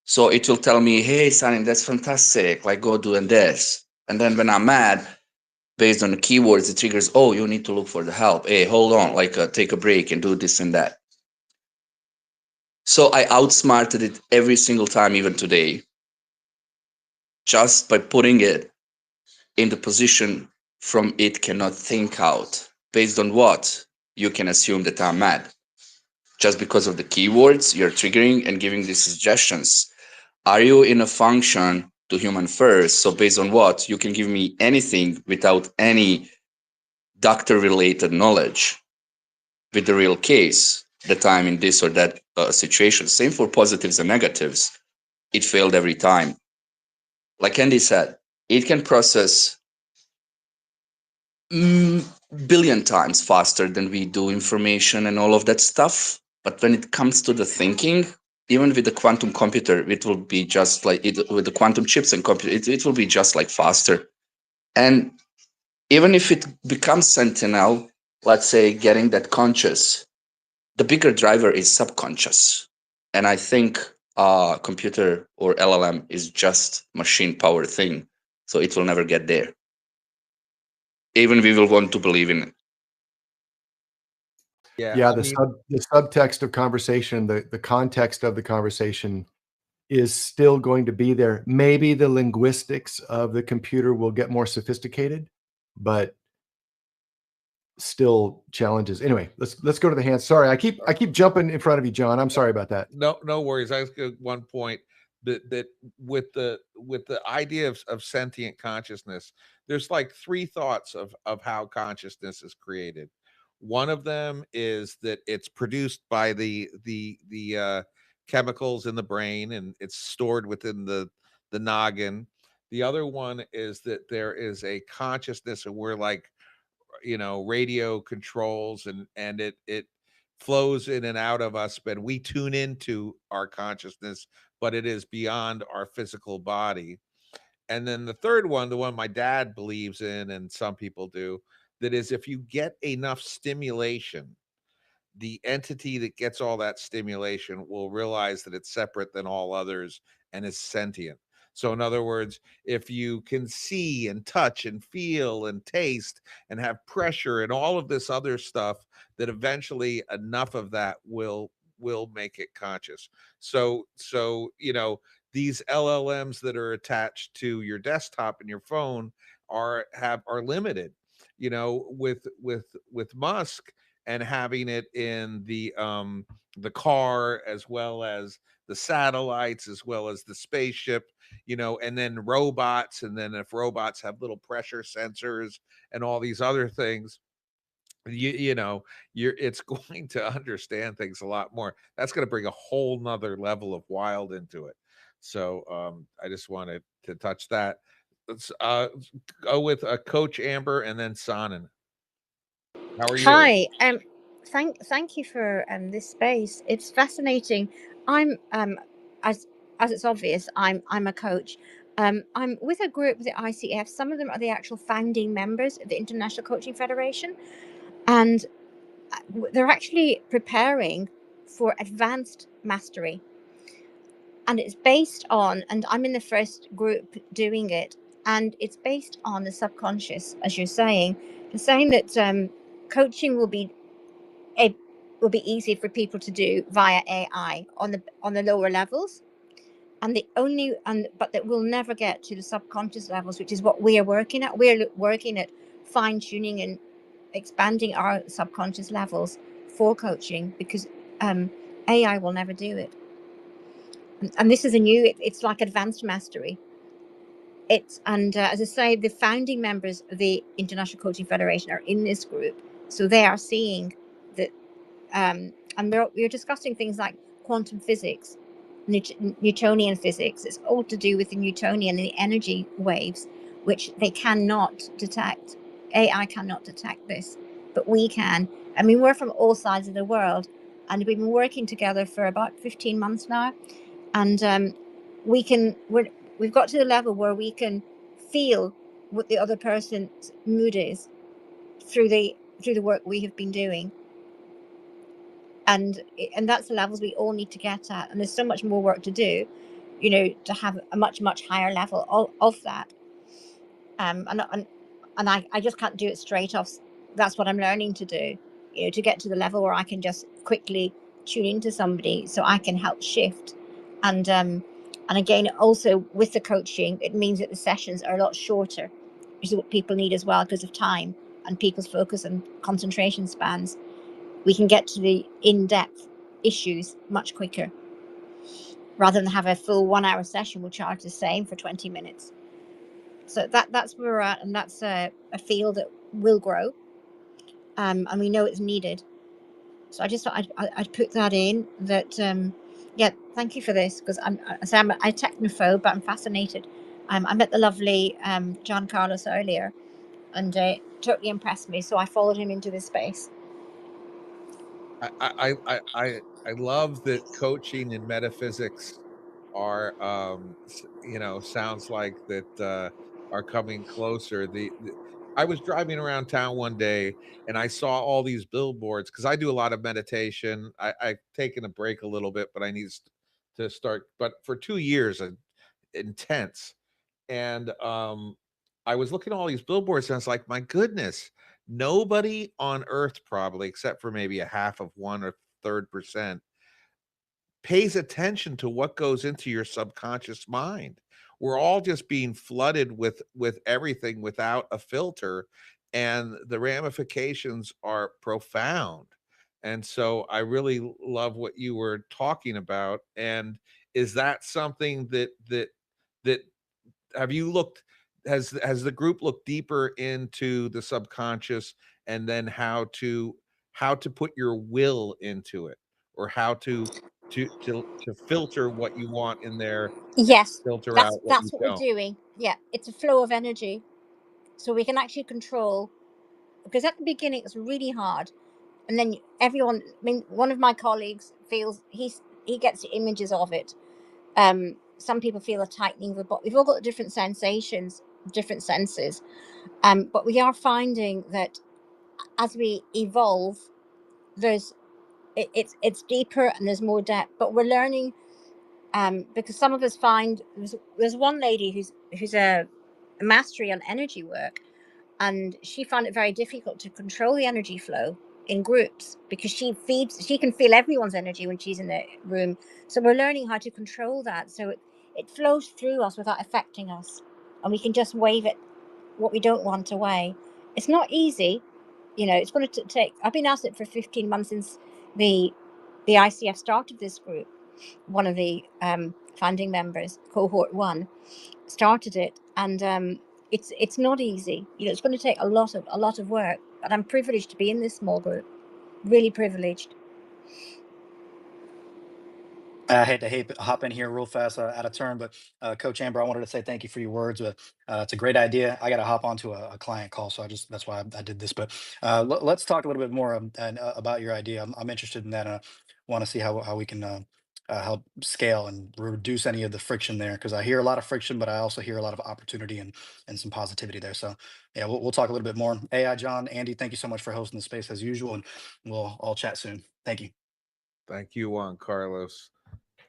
So it will tell me, "Hey, Sonny, that's fantastic. Like, go doing this." And then when I'm mad, based on the keywords, it triggers, "Oh, you need to look for the help. Hey, hold on, like, take a break and do this and that." So I outsmarted it every single time, even today, just by putting it in the position from it cannot think out. Based on what? You can assume that I'm mad. Just because of the keywords you're triggering and giving these suggestions. Are you in a function to human first? So based on what? You can give me anything without any doctor related knowledge with the real case that I'm in this or that situation. Same for positives and negatives. It failed every time. Like Andy said, it can process mm, billion times faster than we do information and all of that stuff. But when it comes to the thinking, even with the quantum computer, it will be just like it with the quantum chips and computer, it will be just like faster. And even if it becomes sentinel, let's say getting that conscious, the bigger driver is subconscious. And I think computer or LLM is just machine power thing. So it will never get there. Even we will want to believe in it. Yeah, I mean, the subtext of conversation, the context of the conversation is still going to be there. Maybe the linguistics of the computer will get more sophisticated, but still challenges. Anyway, let's go to the hands. Sorry, I keep jumping in front of you, John. I'm sorry about that. no worries. I was going one point that with the idea of sentient consciousness, there's like three thoughts of how consciousness is created. One of them is that it's produced by the chemicals in the brain and it's stored within the noggin. The other one is that there is a consciousness and we're like, radio controls and it flows in and out of us, but we tune into our consciousness, but it is beyond our physical body. And then the third one, the one my dad believes in and some people do, that is if you get enough stimulation the entity that gets all that stimulation will realize that it's separate than all others and is sentient. So, in other words, if you can see and touch and feel and taste and have pressure and all of this other stuff, that eventually enough of that will make it conscious. So these LLMs that are attached to your desktop and your phone are limited. With Musk and having it in the car, as well as the satellites, as well as the spaceship, and then robots, and then if robots have little pressure sensors and all these other things, you're it's going to understand things a lot more. That's going to bring a whole nother level of wild into it. So I just wanted to touch that. Let's go with Coach Amber and then Sonnen. How are you? Hi. Thank you for this space. It's fascinating. I'm as it's obvious, I'm a coach. I'm with a group, the ICF. Some of them are the actual founding members of the International Coaching Federation, and they're actually preparing for advanced mastery. And it's based on, and I'm in the first group doing it, and it's based on the subconscious, as you're saying. You're saying that coaching it will be easy for people to do via AI on the lower levels, and but that we'll never get to the subconscious levels, which is what we are working at. We're working at fine tuning and expanding our subconscious levels for coaching, because AI will never do it. And this is it's like advanced mastery. As I say, the founding members of the International Coaching Federation are in this group, so they are seeing that. And we're discussing things like quantum physics, Newtonian physics. It's all to do with the Newtonian and the energy waves, which they cannot detect. AI cannot detect this, but we can. I mean, we're from all sides of the world, and we've been working together for about 15 months now, and we've got to the level where we can feel what the other person's mood is through the work we have been doing, and that's the levels we all need to get at, and there's so much more work to do, to have a much higher level of that. And I just can't do it straight off. That's what I'm learning to do, to get to the level where I can just quickly tune into somebody so I can help shift. And again, also with the coaching, it means that the sessions are a lot shorter, which is what people need as well, because of time and people's focus and concentration spans. We can get to the in-depth issues much quicker, rather than have a full 1 hour session. We'll charge the same for 20 minutes. So that's where we're at, and that's a field that will grow, and we know it's needed. So I just thought I'd put that in. That yeah, thank you for this, because I'm a technophobe, but I'm fascinated. I met the lovely John Carlos earlier, and totally impressed me. So I followed him into this space. I love that coaching and metaphysics are sounds like that are coming closer. I was driving around town one day and I saw all these billboards, because I do a lot of meditation. I've taken a break a little bit, but I need to start. But for 2 years, intense. And I was looking at all these billboards and I was like, my goodness, nobody on earth, probably, except for maybe a half of 1 or 3% pays attention to what goes into your subconscious mind. We're all just being flooded with everything without a filter, and the ramifications are profound. And so I really love what you were talking about. And is that something that have you looked has the group looked deeper into the subconscious, and then how to put your will into it, or how to filter what you want in there, Yes, filter out that's what you that's what we're don't? doing. Yeah, it's a flow of energy, so we can actually control. Because at the beginning it's really hard, and then everyone. I mean, one of my colleagues feels he gets images of it. Some people feel a tightening of the body. We've all got different sensations, different senses. But we are finding that as we evolve, there's it's deeper and there's more depth. But we're learning, because some of us find there's one lady who's a mastery on energy work, and she found it very difficult to control the energy flow in groups because she can feel everyone's energy when she's in the room. So we're learning how to control that so it flows through us without affecting us, and we can just wave it what we don't want away. It's not easy, it's going to take. I've been at it for 15 months since the ICF started this group. One of the founding members, cohort 1, started it, and it's not easy. It's going to take a lot of work. But I'm privileged to be in this small group. Really privileged. I hate to hop in here real fast, out of turn, but Coach Amber, I wanted to say thank you for your words. It's a great idea. I got to hop onto a client call, so that's why I did this. But let's talk a little bit more about your idea. I'm interested in that. Want to see how we can help scale and reduce any of the friction there, because I hear a lot of friction, but I also hear a lot of opportunity and some positivity there. So yeah, we'll talk a little bit more. AI, John, Andy, thank you so much for hosting the space as usual, and we'll all chat soon. Thank you. Thank you, Juan Carlos.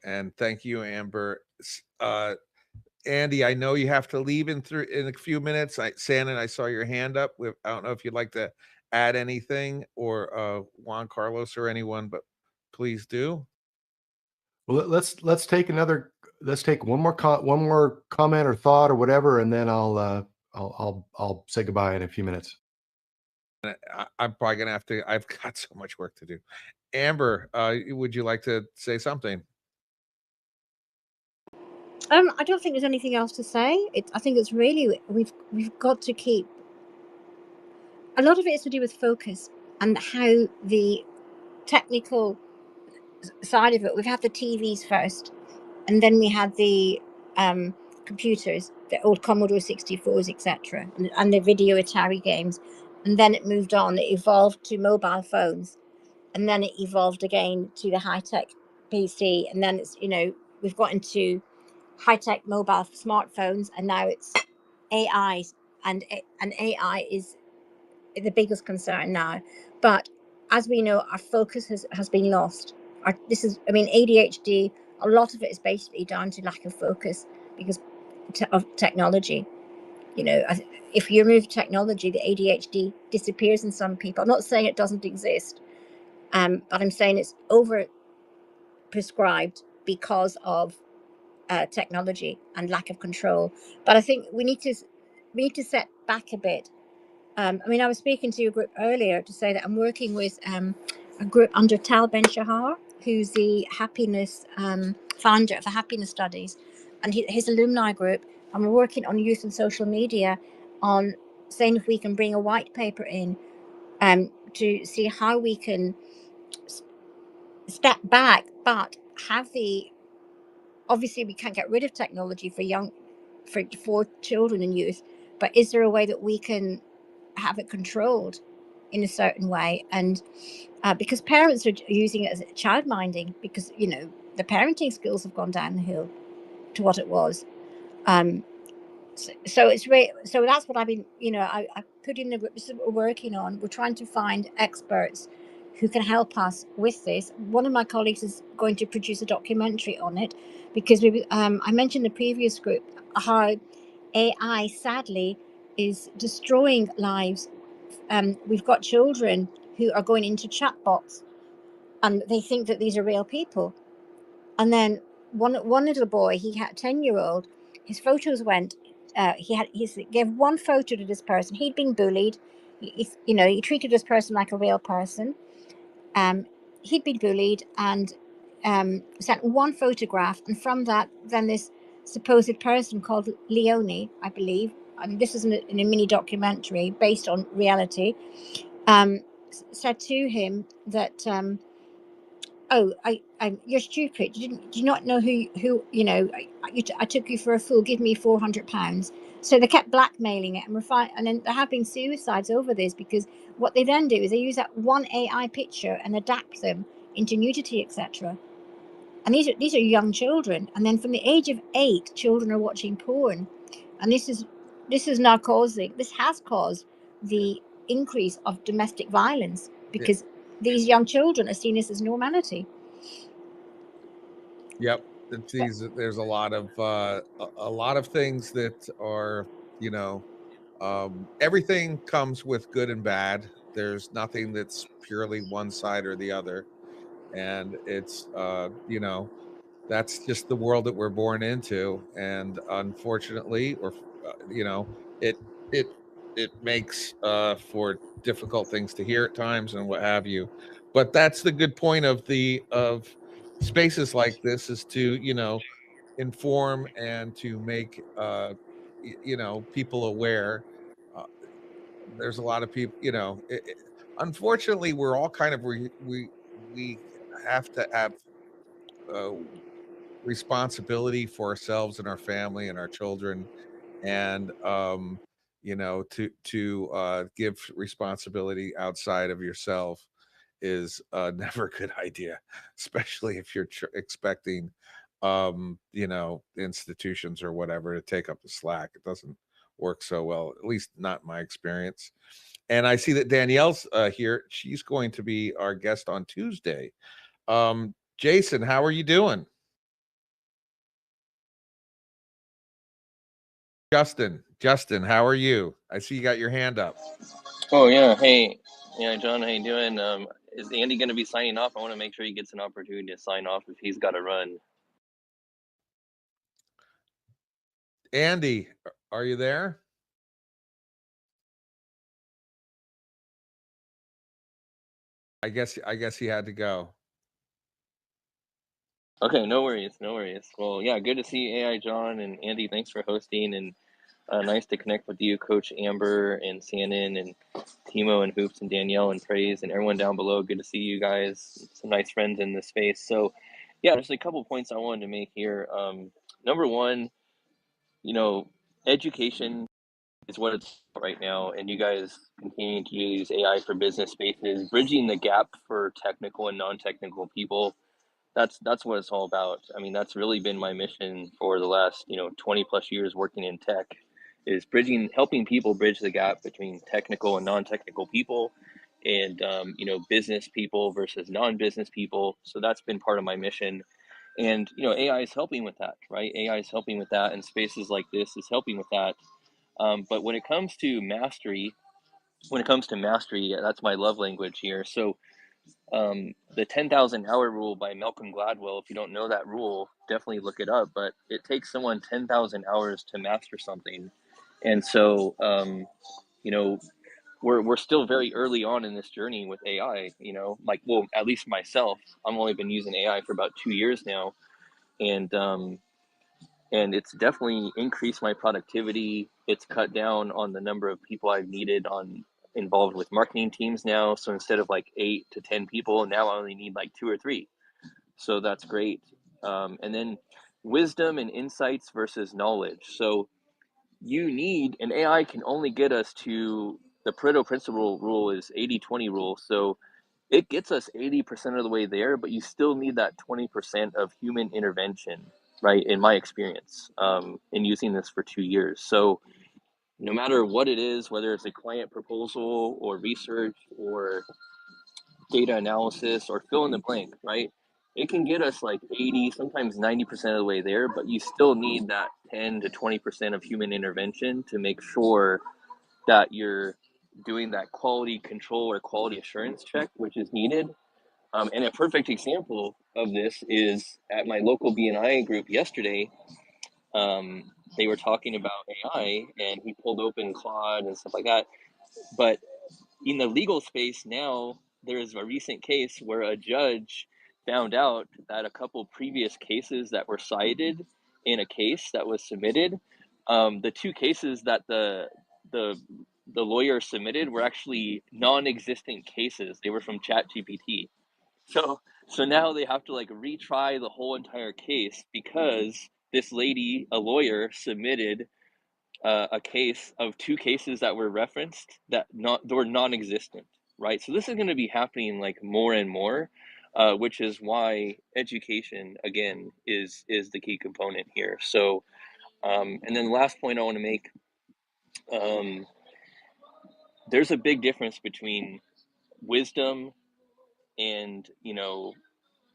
And thank you, Amber. Andy, I know you have to leave in a few minutes. Shannon, I saw your hand up. I don't know if you'd like to add anything, or Juan Carlos or anyone, but please do. Well, let's take one more comment or thought or whatever, and then I'll say goodbye in a few minutes. I'm probably gonna have to. I've got so much work to do. Amber, would you like to say something? I don't think there's anything else to say. I think it's really we've got to keep. A lot of it is to do with focus and how the technical side of it. We've had the TVs first, and then we had the computers, the old Commodore 64s, etc., and the video Atari games, and then it moved on. It evolved to mobile phones, and then it evolved again to the high-tech PC, and then it's we've got into high-tech mobile smartphones, and now it's AI, and AI is the biggest concern now. But as we know, our focus has been lost. ADHD, a lot of it is basically down to lack of focus because of technology. If you remove technology, the ADHD disappears in some people. I'm not saying it doesn't exist, but I'm saying it's over prescribed because of technology and lack of control. But I think we need to set back a bit. I was speaking to a group earlier to say that I'm working with a group under Tal Ben Shahar, who's the happiness founder of the Happiness Studies, and his alumni group. And we're working on youth and social media on saying if we can bring a white paper in to see how we can step back, but obviously we can't get rid of technology for children and youth, but is there a way that we can have it controlled in a certain way? And because parents are using it as child minding, because the parenting skills have gone downhill to what it was. So it's so that's what I've been I put in the group. This is what we're working on. We're trying to find experts who can help us with this. One of my colleagues is going to produce a documentary on it, because I mentioned in the previous group how AI sadly is destroying lives. We've got children who are going into chatbots and they think that these are real people. And then one little boy, he had 10-year-old, his photos went. He gave one photo to this person. He'd been bullied. He treated this person like a real person. He'd been bullied and sent one photograph, and from that, then this supposed person called Leonie, I believe, and this is in a mini documentary based on reality, said to him that, "Oh, you're stupid. Do you not know who I took you for a fool. Give me £400." So they kept blackmailing it, and then there have been suicides over this, because what they then do is they use that one AI picture and adapt them into nudity, etc. And these are young children, and then from the age of 8, children are watching porn, and this has caused the increase of domestic violence, because these young children are seeing this as normality. Yep. There's a lot of things that are, you know, everything comes with good and bad. There's nothing that's purely one side or the other. And it's, that's just the world that we're born into. And unfortunately, or, it, it, it makes for difficult things to hear at times and what have you. But that's the good point of spaces like this, is to, inform and to make people aware. uh, there's a lot of people, unfortunately, we're all kind of we have to have uh, responsibility for ourselves and our family and our children, and to give responsibility outside of yourself is never a good idea, especially if you're expecting institutions or whatever to take up the slack. It doesn't work so well, at least not in my experience. And I see that Danielle's here. She's going to be our guest on Tuesday. Jason, how are you doing? Justin, how are you? I see you got your hand up. Oh yeah, hey, yeah, John, how you doing? Is Andy going to be signing off? I want to make sure he gets an opportunity to sign off if he's got to run. Andy, are you there? I guess he had to go. Okay, no worries, no worries. Well, yeah, good to see AI John and Andy. Thanks for hosting, and nice to connect with you, Coach Amber and Shannon and Timo and Hoops and Danielle and Praise and everyone down below. Good to see you guys. Some nice friends in this space. So, yeah, there's a couple points I wanted to make here. Number one, education is what it's right now, and you guys continue to use AI for business spaces, bridging the gap for technical and non-technical people. That's what it's all about. I mean, that's really been my mission for the last 20 plus years working in tech, is helping people bridge the gap between technical and non-technical people, and business people versus non-business people. So that's been part of my mission, and AI is helping with that, right? AI is helping with that, and spaces like this is helping with that. But when it comes to mastery, that's my love language here. So the 10,000 hour rule by Malcolm Gladwell, if you don't know that rule, definitely look it up. But it takes someone 10,000 hours to master something. And so, we're still very early on in this journey with AI, well, at least myself, I've only been using AI for about 2 years now. And it's definitely increased my productivity. It's cut down on the number of people I've needed on involved with marketing teams now. So instead of like 8 to 10 people, now I only need like 2 or 3. So that's great. And then wisdom and insights versus knowledge. So an AI can only get us to the Pareto principle rule is 80-20 rule. So it gets us 80% of the way there, but you still need that 20% of human intervention, right? In my experience, in using this for 2 years. So no matter what it is, whether it's a client proposal or research or data analysis or fill in the blank, right? It can get us like 80, sometimes 90% of the way there, but you still need that 10 to 20% of human intervention to make sure that you're doing that quality control or quality assurance check, which is needed. And a perfect example of this is at my local BNI group yesterday. They were talking about AI, and he pulled open Claude and stuff like that. But in the legal space now, there is a recent case where a judge found out that a couple previous cases that were cited in a case that was submitted, the two cases that the the lawyer submitted were actually non-existent cases. They were from ChatGPT. So now they have to like retry the whole entire case because this lady, a lawyer, submitted a case of two cases that were referenced that were non-existent, right? So this is going to be happening like more and more, which is why education again is the key component here. So, and then the last point I want to make, there's a big difference between wisdom And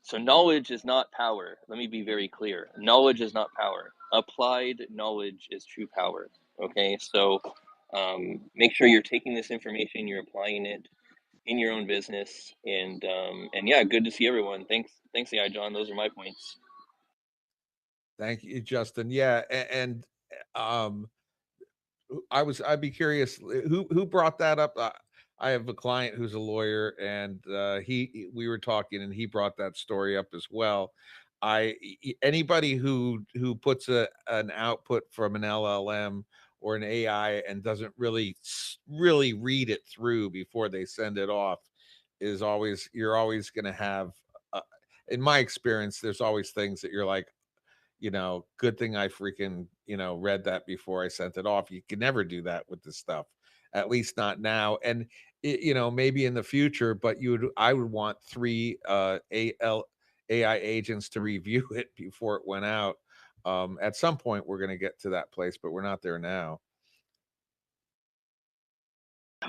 so knowledge is not power. Let me be very clear. Knowledge is not power. Applied knowledge is true power. Okay, so make sure you're taking this information, you're applying it in your own business, and yeah, good to see everyone. Thanks, yeah, John. Those are my points. Thank you, Justin. Yeah, and um, I'd be curious who brought that up. I have a client who's a lawyer, and we were talking, and he brought that story up as well. Anybody who puts an output from an LLM or an AI and doesn't really read it through before they send it off you're always going to have. Uh, in my experience, there's always things that you're like, good thing I freaking, read that before I sent it off. You can never do that with this stuff, at least not now. And, maybe in the future, but I would want three AI agents to review it before it went out. At some point, we're going to get to that place, but we're not there now.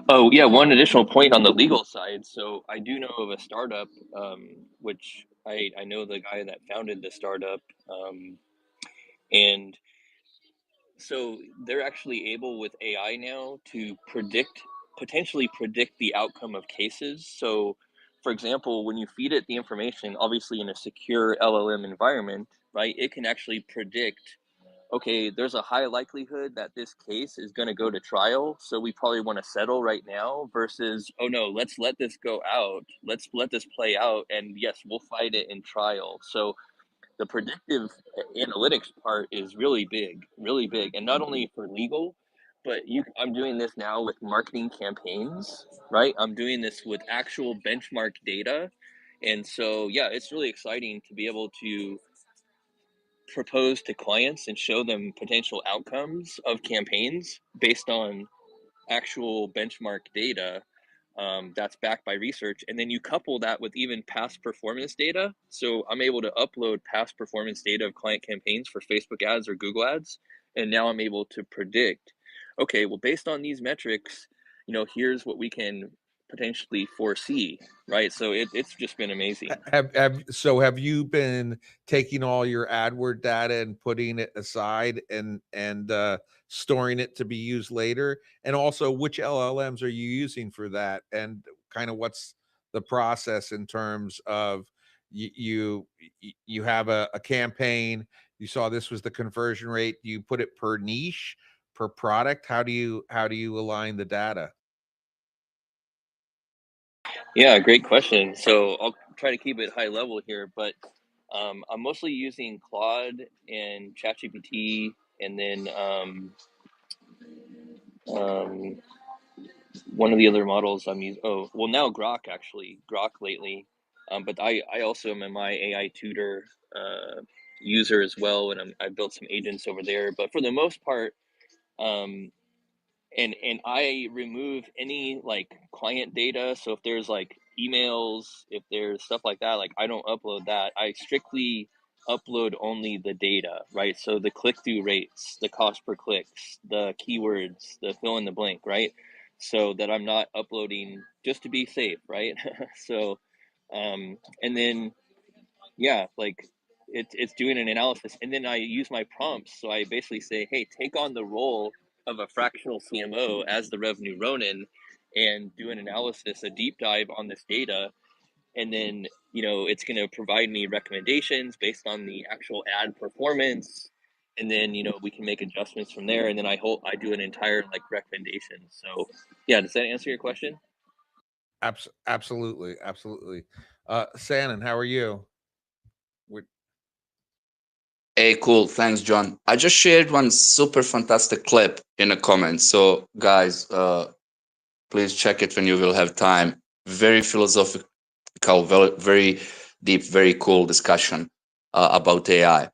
Oh yeah, one additional point on the legal side. So I do know of a startup, which I know the guy that founded the startup, and so they're actually able with AI now to potentially predict the outcome of cases. So, for example, when you feed it the information, obviously in a secure LLM environment, right, it can actually predict, okay, there's a high likelihood that this case is going to go to trial, so we probably want to settle right now, versus, oh no, let's let this go out, let's let this play out, and yes, we'll fight it in trial. So the predictive analytics part is really big, and not only for legal, but I'm doing this now with marketing campaigns, right? I'm doing this with actual benchmark data, and so yeah, it's really exciting to be able to propose to clients and show them potential outcomes of campaigns based on actual benchmark data, that's backed by research. And then you couple that with even past performance data. So I'm able to upload past performance data of client campaigns for Facebook ads or Google ads. And now I'm able to predict, okay, well, based on these metrics, here's what we can potentially foresee, right? So it's just been amazing. Have you been taking all your AdWord data and putting it aside and storing it to be used later? And also, which LLMs are you using for that? And kind of what's the process in terms of you have a campaign, you saw this was the conversion rate, you put it per niche, per product? How do you align the data? Yeah, great question. So I'll try to keep it high level here, but I'm mostly using Claude and ChatGPT, and then um, one of the other models I'm using. Oh, well, now Grok, actually, Grok lately. But I also am a my AI tutor user as well, and I built some agents over there. But for the most part, um, and I remove any like client data. So if there's like emails, if there's stuff like that, like I don't upload that. I strictly upload only the data, right? So the click through rates, the cost per clicks, the keywords, the fill in the blank, right? So that I'm not uploading just to be safe, right? So and then yeah, like it's doing an analysis, and then I use my prompts. So I basically say, hey, take on the role of a fractional CMO as the revenue Ronin, and do an analysis, a deep dive on this data, and then it's going to provide me recommendations based on the actual ad performance, and then we can make adjustments from there, and then I do an entire like recommendation. So yeah, does that answer your question? Absolutely, absolutely. Shannon, how are you? Hey, cool. Thanks, John. I just shared one super fantastic clip in the comments. So, guys, please check it when you will have time. Very philosophical, very deep, very cool discussion about AI.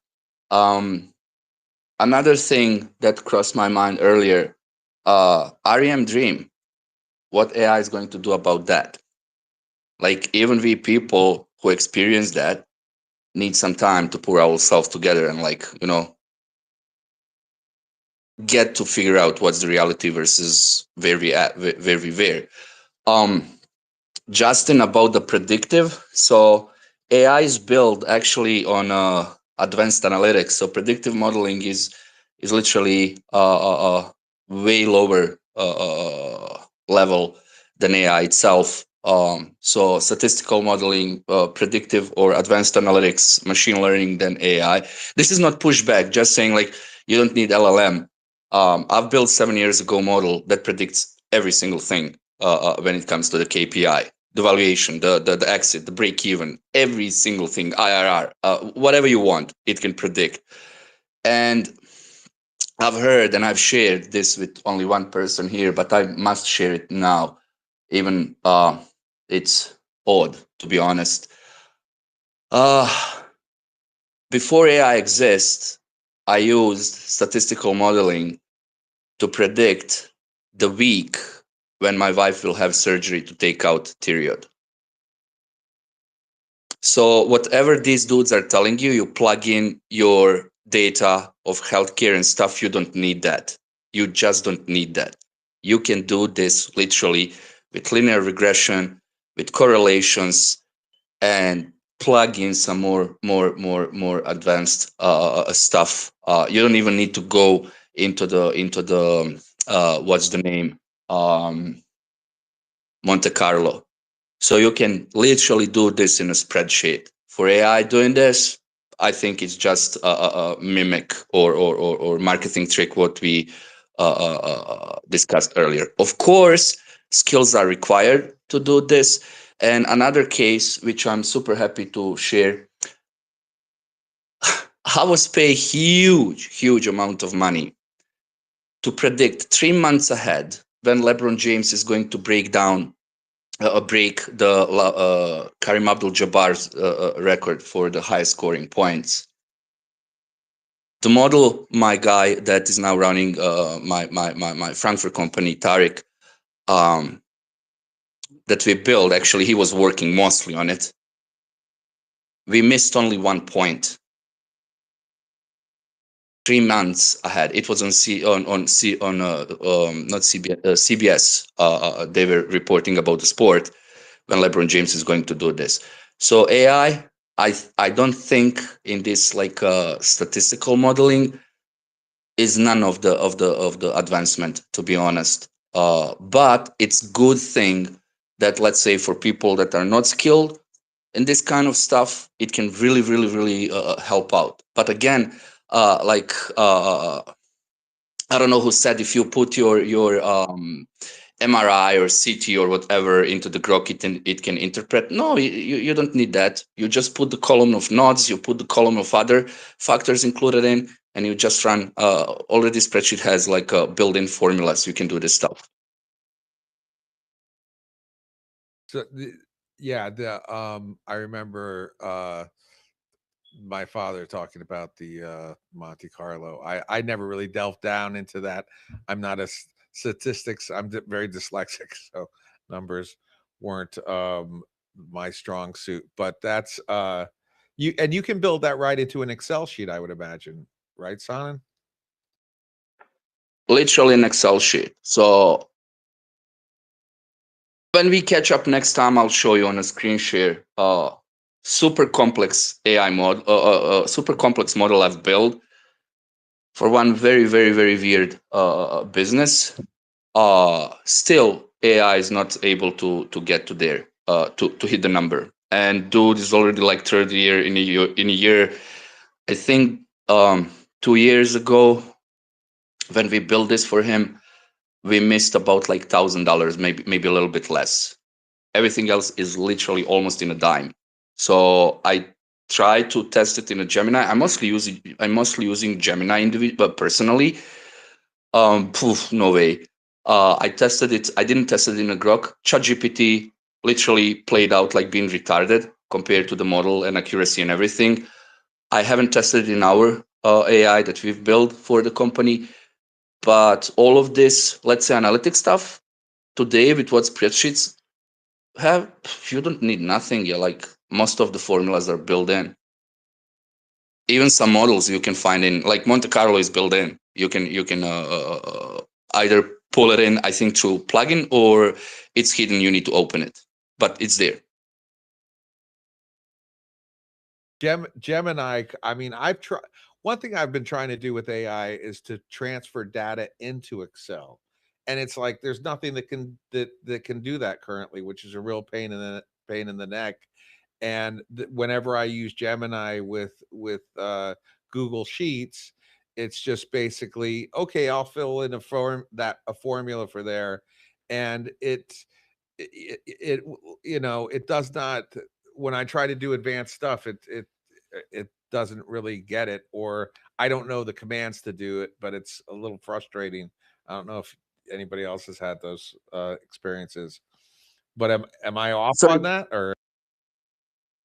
Another thing that crossed my mind earlier, REM Dream, what AI is going to do about that? Like, even we people who experience that need some time to put ourselves together and, like, get to figure out what's the reality versus where we at, where we were. Um, Justin, about the predictive. So AI is built actually on advanced analytics. So predictive modeling is literally way lower level than AI itself. So statistical modeling, predictive or advanced analytics, machine learning than AI. This is not pushback. Just saying like you don't need LLM. I've built 7 years ago model that predicts every single thing when it comes to the KPI, the valuation, the exit, the break even, every single thing, IRR, whatever you want, it can predict. And I've heard and I've shared this with only one person here, but I must share it now. Even it's odd, to be honest. Uh, Before AI exists, I used statistical modeling to predict the week when my wife will have surgery to take out thyroid. So whatever these dudes are telling you, you plug in your data of healthcare and stuff. You don't need that. You just don't need that. You can do this literally with linear regression, with correlations, and plug in some more advanced stuff. You don't even need to go into the what's the name, Monte Carlo. So you can literally do this in a spreadsheet. For AI doing this, I think it's just a mimic or marketing trick what we discussed earlier. Of course, skills are required to do this. And another case, which I'm super happy to share, I was paid huge amount of money to predict 3 months ahead when LeBron James is going to break the Karim Abdul-Jabbar's record for the highest scoring points. The model, my guy that is now running my Frankfurt company, Tariq, um, that we built, actually, he was working mostly on it. We missed only 1 point. 3 months ahead. It was on not CBS, CBS. They were reporting about the sport when LeBron James is going to do this. So AI, I don't think in this like statistical modeling is none of the advancement, to be honest. But it's good thing that, let's say, for people that are not skilled in this kind of stuff, it can really help out. But again, like I don't know who said, if you put your MRI or CT or whatever into the grok, it can interpret. No, you don't need that. You just put the column of nodes, you put the column of other factors included in, and you just run. Already spreadsheet has like built-in formulas. You can do this stuff. So yeah, I remember my father talking about the Monte Carlo. I never really delved down into that. I'm not a statistics. I'm very dyslexic, so numbers weren't my strong suit. But that's you can build that right into an Excel sheet, I would imagine, right, Sanan? Literally an Excel sheet. So when we catch up next time, I'll show you on a screen share. Super complex AI model, super complex model I've built for one very weird business. Still, AI is not able to get to there to hit the number. And dude is already like third year in a year. I think 2 years ago when we built this for him, we missed about like $1,000, maybe a little bit less. Everything else is literally almost in a dime. So I try to test it in a Gemini. I'm mostly using Gemini personally. No way. I tested it. I didn't test it in a grok. ChatGPT literally played out like being retarded compared to the model and accuracy and everything. I haven't tested it in our AI that we've built for the company, but all of this, let's say, analytic stuff today with what spreadsheets have, you don't need nothing. Yeah, like most of the formulas are built in. Even some models you can find in, like Monte Carlo is built in. You can either pull it in, I think, through plugin, or it's hidden. You need to open it. but it's there. Gemini, I mean, I've tried. One thing I've been trying to do with AI is to transfer data into Excel, and it's like there's nothing that can do that currently, which is a real pain in the neck. And whenever I use Gemini with Google Sheets, it's just basically okay. I'll fill in a formula for there, and it you know, it does not. When I try to do advanced stuff, it doesn't really get it, or I don't know the commands to do it, but it's a little frustrating. I don't know if anybody else has had those experiences, but am I off Sorry, on that? Or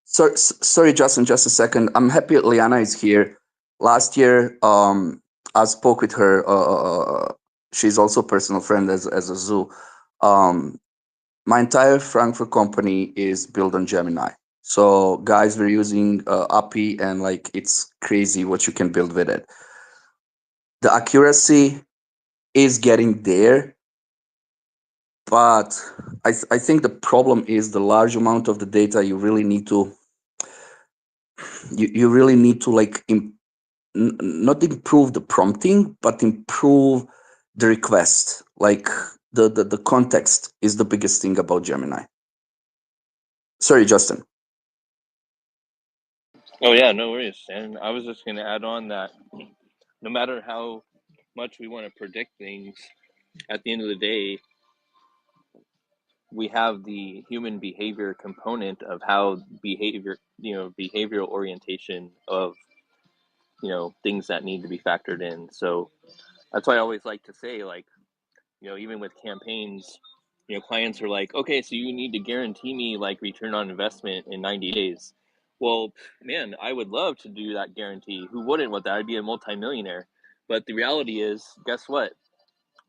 sorry, Justin, just a second. I'm happy Liana is here. Last year, I spoke with her. She's also a personal friend as a zoo. Um, my entire Frankfurt company is built on Gemini. So guys, we're using API, and like it's crazy what you can build with it. The accuracy is getting there, but I think the problem is the large amount of the data you really need to you really need to like not improve the prompting, but improve the request. Like the context is the biggest thing about Gemini. Sorry, Justin. Oh yeah, no worries. And I was just going to add on that no matter how much we want to predict things, at the end of the day, we have the human behavior component of how behavioral orientation of, things that need to be factored in. So that's why I always like to say, like, even with campaigns, clients are like, okay, so you need to guarantee me like return on investment in 90 days. Well, man, I would love to do that guarantee. Who wouldn't want that? I'd be a multimillionaire. But the reality is, guess what?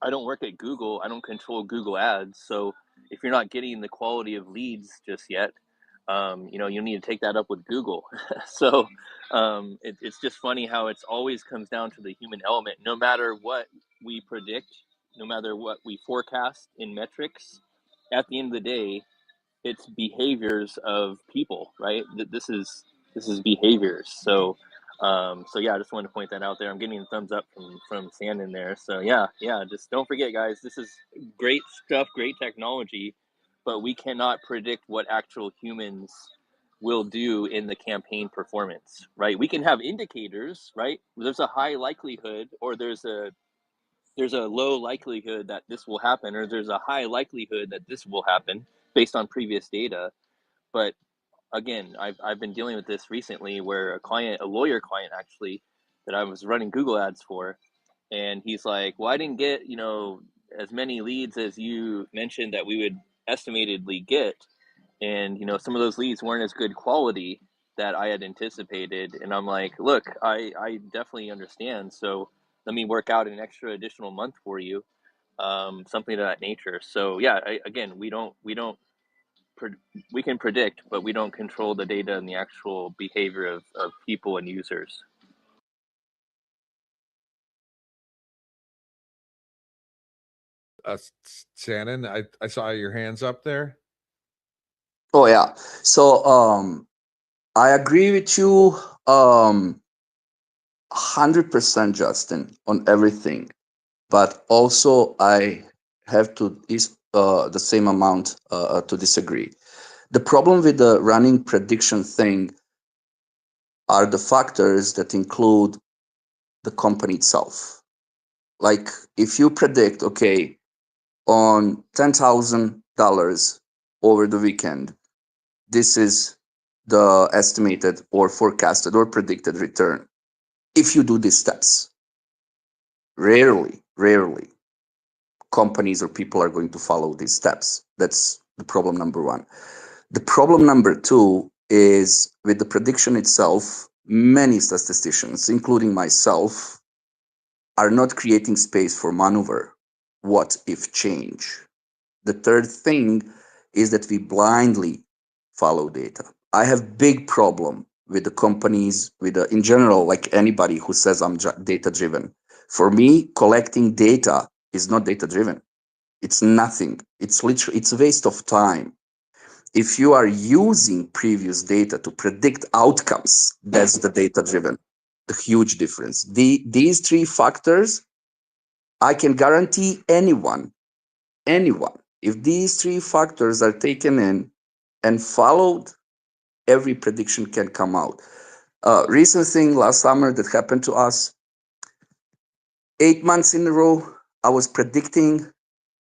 I don't work at Google. I don't control Google Ads. So if you're not getting the quality of leads just yet, you need to take that up with Google. So it's just funny how it's always comes down to the human element. No matter what we predict, no matter what we forecast in metrics, at the end of the day, it's behaviors of people, right? This is behaviors. So yeah, I just wanted to point that out there. I'm getting a thumbs up from Shannon there. So yeah, just don't forget, guys. This is great stuff, great technology, but we cannot predict what actual humans will do in the campaign performance, right? We can have indicators, right? There's a high likelihood, or there's a low likelihood that this will happen, or there's a high likelihood that this will happen based on previous data. But again, I've been dealing with this recently where a lawyer client actually, that I was running Google ads for, and he's like, well, I didn't get, as many leads as you mentioned that we would estimatedly get. And, some of those leads weren't as good quality that I had anticipated. And I'm like, look, I definitely understand. So let me work out an extra additional month for you, something of that nature. So yeah, again, we can predict, but we don't control the data and the actual behavior of people and users. Shannon, I saw your hands up there. Oh yeah. So I agree with you 100%, Justin, on everything. But also I have to is the same amount to disagree. The problem with the running prediction thing are the factors that include the company itself. Like if you predict, okay, on $10,000 over the weekend, this is the estimated or forecasted or predicted return. If you do these steps, rarely companies or people are going to follow these steps. That's the problem number one. The problem number two is with the prediction itself, many statisticians, including myself, are not creating space for maneuver. What if change? The third thing is that we blindly follow data. I have big problem with the companies, in general, like anybody who says I'm data driven. For me, collecting data is not data driven. It's nothing. It's literally it's a waste of time. If you are using previous data to predict outcomes, that's the data driven, the huge difference. These three factors, I can guarantee anyone, if these three factors are taken in and followed, every prediction can come out. Recent thing last summer that happened to us, 8 months in a row, I was predicting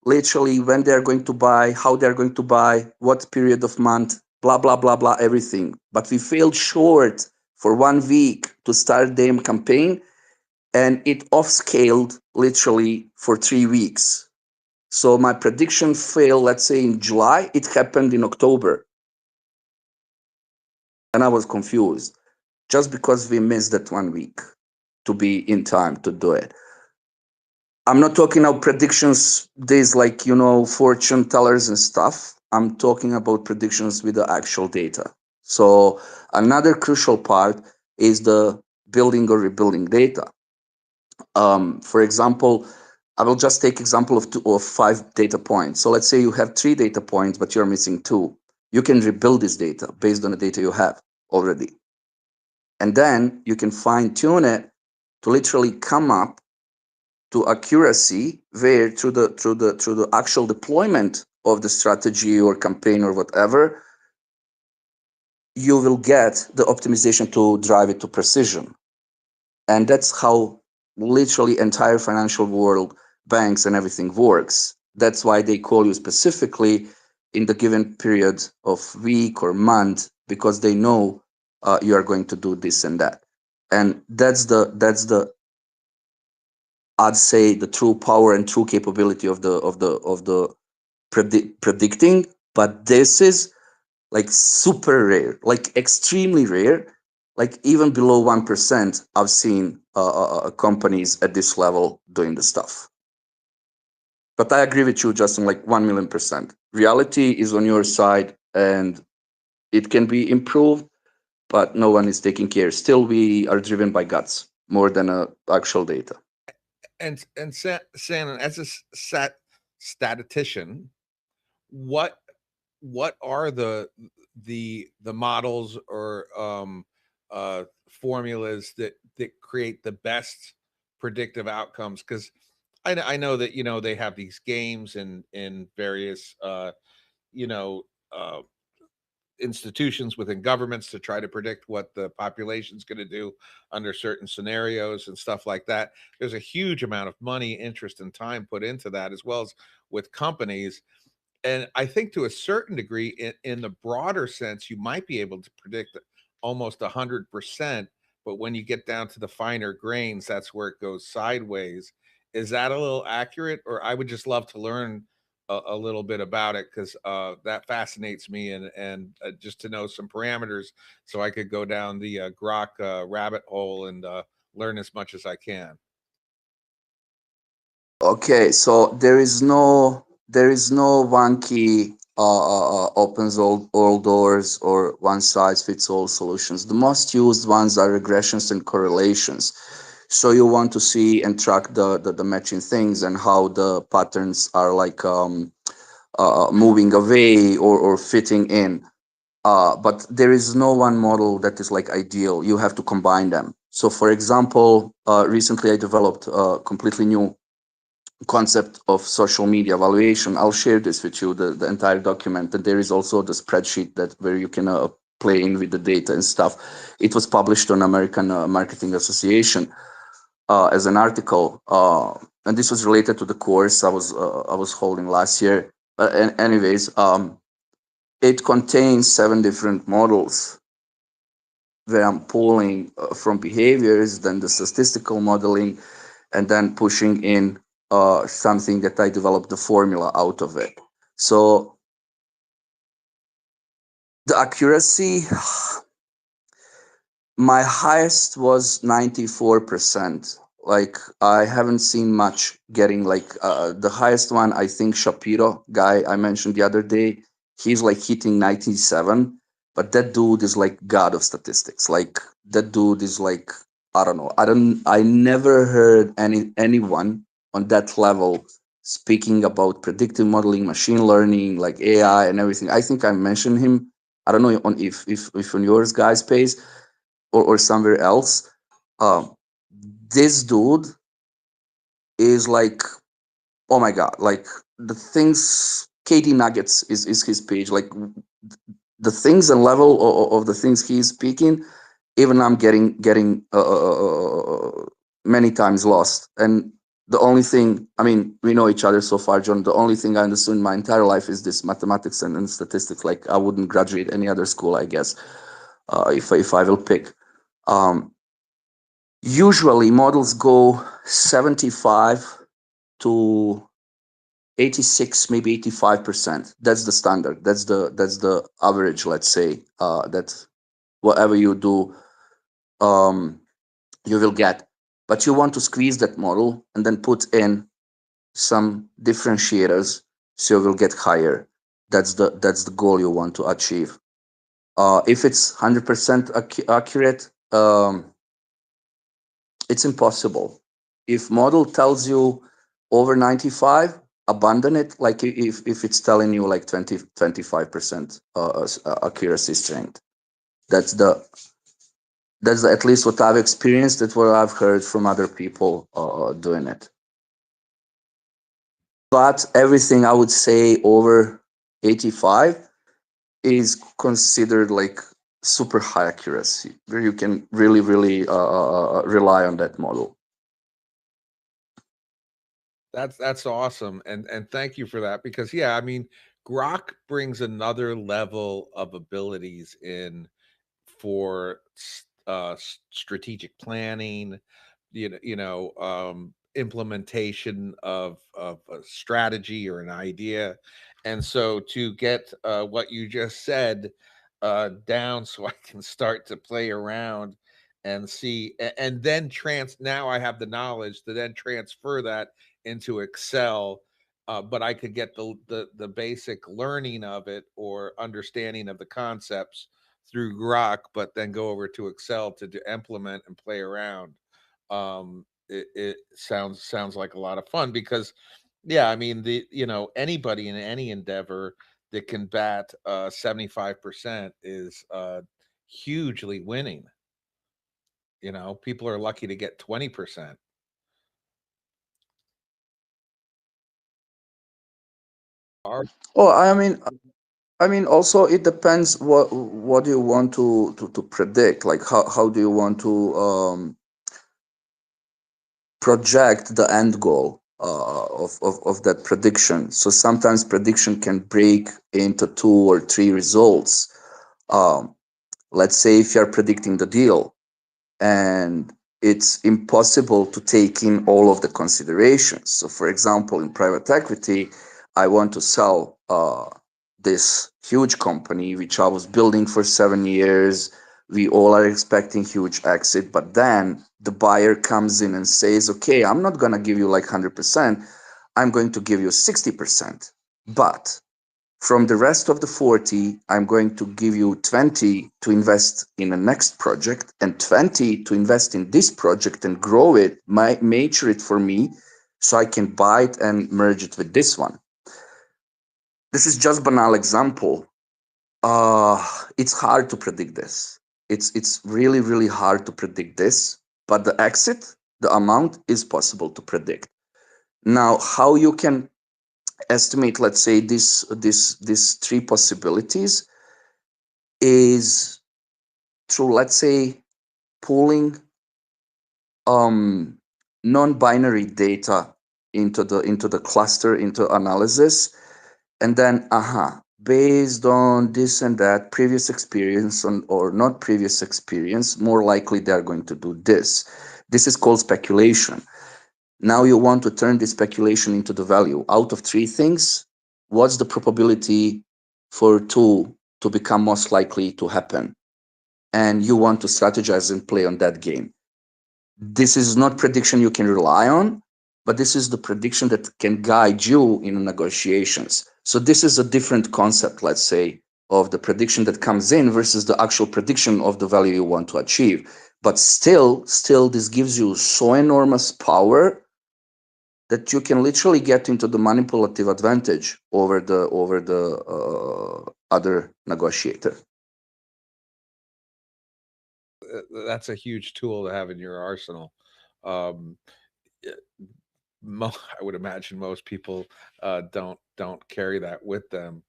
literally when they're going to buy, how they're going to buy, what period of month, blah, blah, blah, blah, everything. But we failed short for 1 week to start the campaign, and it off-scaled literally for 3 weeks. So my prediction failed, let's say in July, it happened in October. And I was confused just because we missed that 1 week to be in time to do it. I'm not talking about predictions, days like, fortune tellers and stuff. I'm talking about predictions with the actual data. So another crucial part is the building or rebuilding data. For example, I will just take example of 5 data points. So let's say you have 3 data points, but you're missing 2. You can rebuild this data based on the data you have already. And then you can fine tune it to literally come up to accuracy where through the actual deployment of the strategy or campaign or whatever, you will get the optimization to drive it to precision. And that's how literally entire financial world, banks and everything works. That's why they call you specifically in the given period of week or month, because they know you are going to do this and that. And that's the I'd say the true power and true capability of the predicting. But this is like super rare, like extremely rare, like even below 1%. I've seen companies at this level doing the stuff. But I agree with you, Justin, like 1,000,000%. Reality is on your side and it can be improved, but no one is taking care. Still, we are driven by guts more than actual data. And Shannon, as a statistician, what are the models or formulas that create the best predictive outcomes? Because I know that they have these games in various you know uh, institutions within governments to try to predict what the population's going to do under certain scenarios and stuff like that. There's a huge amount of money, interest, and time put into that, as well as with companies. And I think to a certain degree, in the broader sense, you might be able to predict almost 100%. But when you get down to the finer grains, that's where it goes sideways. Is that a little accurate? Or I would just love to learn a little bit about it, because that fascinates me, and just to know some parameters so I could go down the Grok rabbit hole and learn as much as I can. Okay, so there is no one key opens all doors or one size fits all solutions. The most used ones are regressions and correlations. So you want to see and track the matching things and how the patterns are like moving away or fitting in. But there is no one model that is like ideal. You have to combine them. So for example, recently I developed a completely new concept of social media evaluation. I'll share this with you, the entire document. And there is also the spreadsheet that where you can play in with the data and stuff. It was published on American Marketing Association as an article, and this was related to the course I was holding last year. Anyways, it contains 7 different models where I'm pulling from behaviors, then the statistical modeling, and then pushing in something that I developed the formula out of it. So the accuracy, my highest was 94%. Like I haven't seen much getting like the highest one. I think Shapiro guy I mentioned the other day, he's like hitting 97. But that dude is like god of statistics. Like that dude is like, I don't know. I never heard anyone on that level speaking about predictive modeling, machine learning, like AI and everything. I think I mentioned him. I don't know on if on yours guys pays or somewhere else. Um, this dude is like, oh my god, like the things. KD Nuggets is his page. Like the things and level of the things he's speaking, even I'm getting many times lost. And the only thing, I mean, we know each other so far, John. The only thing I understood in my entire life is this mathematics and statistics. Like I wouldn't graduate any other school, I guess, if I will pick. Um, Usually models go 75 to 86, maybe 85%. That's the standard. That's the average, let's say, that whatever you do, um, you will get. But you want to squeeze that model and then put in some differentiators so you will get higher. That's the goal you want to achieve. If it's 100% accurate, it's impossible. If model tells you over 95, abandon it. Like if it's telling you like 20, 25% accuracy strength. That's the that's at least what I've experienced. That's what I've heard from other people doing it. But everything I would say over 85 is considered like super high accuracy, where you can really rely on that model. That's awesome, and thank you for that, because yeah, I mean, Grok brings another level of abilities in for strategic planning, implementation of a strategy or an idea. And so to get what you just said down so I can start to play around and see, and then now I have the knowledge to then transfer that into Excel. But I could get the basic learning of it or understanding of the concepts through Grok, but then go over to Excel to implement and play around. It sounds like a lot of fun, because yeah, I mean, anybody in any endeavor that can bat 75% is hugely winning. People are lucky to get 20%. Oh, I mean, also it depends what do you want to predict. Like how do you want to project the end goal of that prediction. So sometimes prediction can break into 2 or 3 results. Um, let's say if you're predicting the deal and it's impossible to take in all of the considerations. So, for example, in private equity, I want to sell this huge company which I was building for 7 years. We all are expecting huge exit, but then the buyer comes in and says, "Okay, I'm not going to give you like 100%. I'm going to give you 60%. But from the rest of the 40, I'm going to give you 20 to invest in the next project and 20 to invest in this project and grow it, mature it for me so I can buy it and merge it with this one." This is just banal example. It's hard to predict this. It's really hard to predict this, but the exit, the amount is possible to predict. Now, how you can estimate, let's say, these 3 possibilities is through, let's say, pulling um, non-binary data into the cluster, into analysis, and then based on this and that previous experience or not previous experience, more likely they're going to do this. This is called speculation. Now you want to turn this speculation into the value. Out of 3 things, what's the probability for 2 to become most likely to happen? And you want to strategize and play on that game. This is not prediction you can rely on, but this is the prediction that can guide you in negotiations. So this is a different concept, let's say, of the prediction that comes in versus the actual prediction of the value you want to achieve. But still, this gives you so enormous power that you can literally get into the manipulative advantage over the other negotiator. That's a huge tool to have in your arsenal. Um, I would imagine most people don't carry that with them.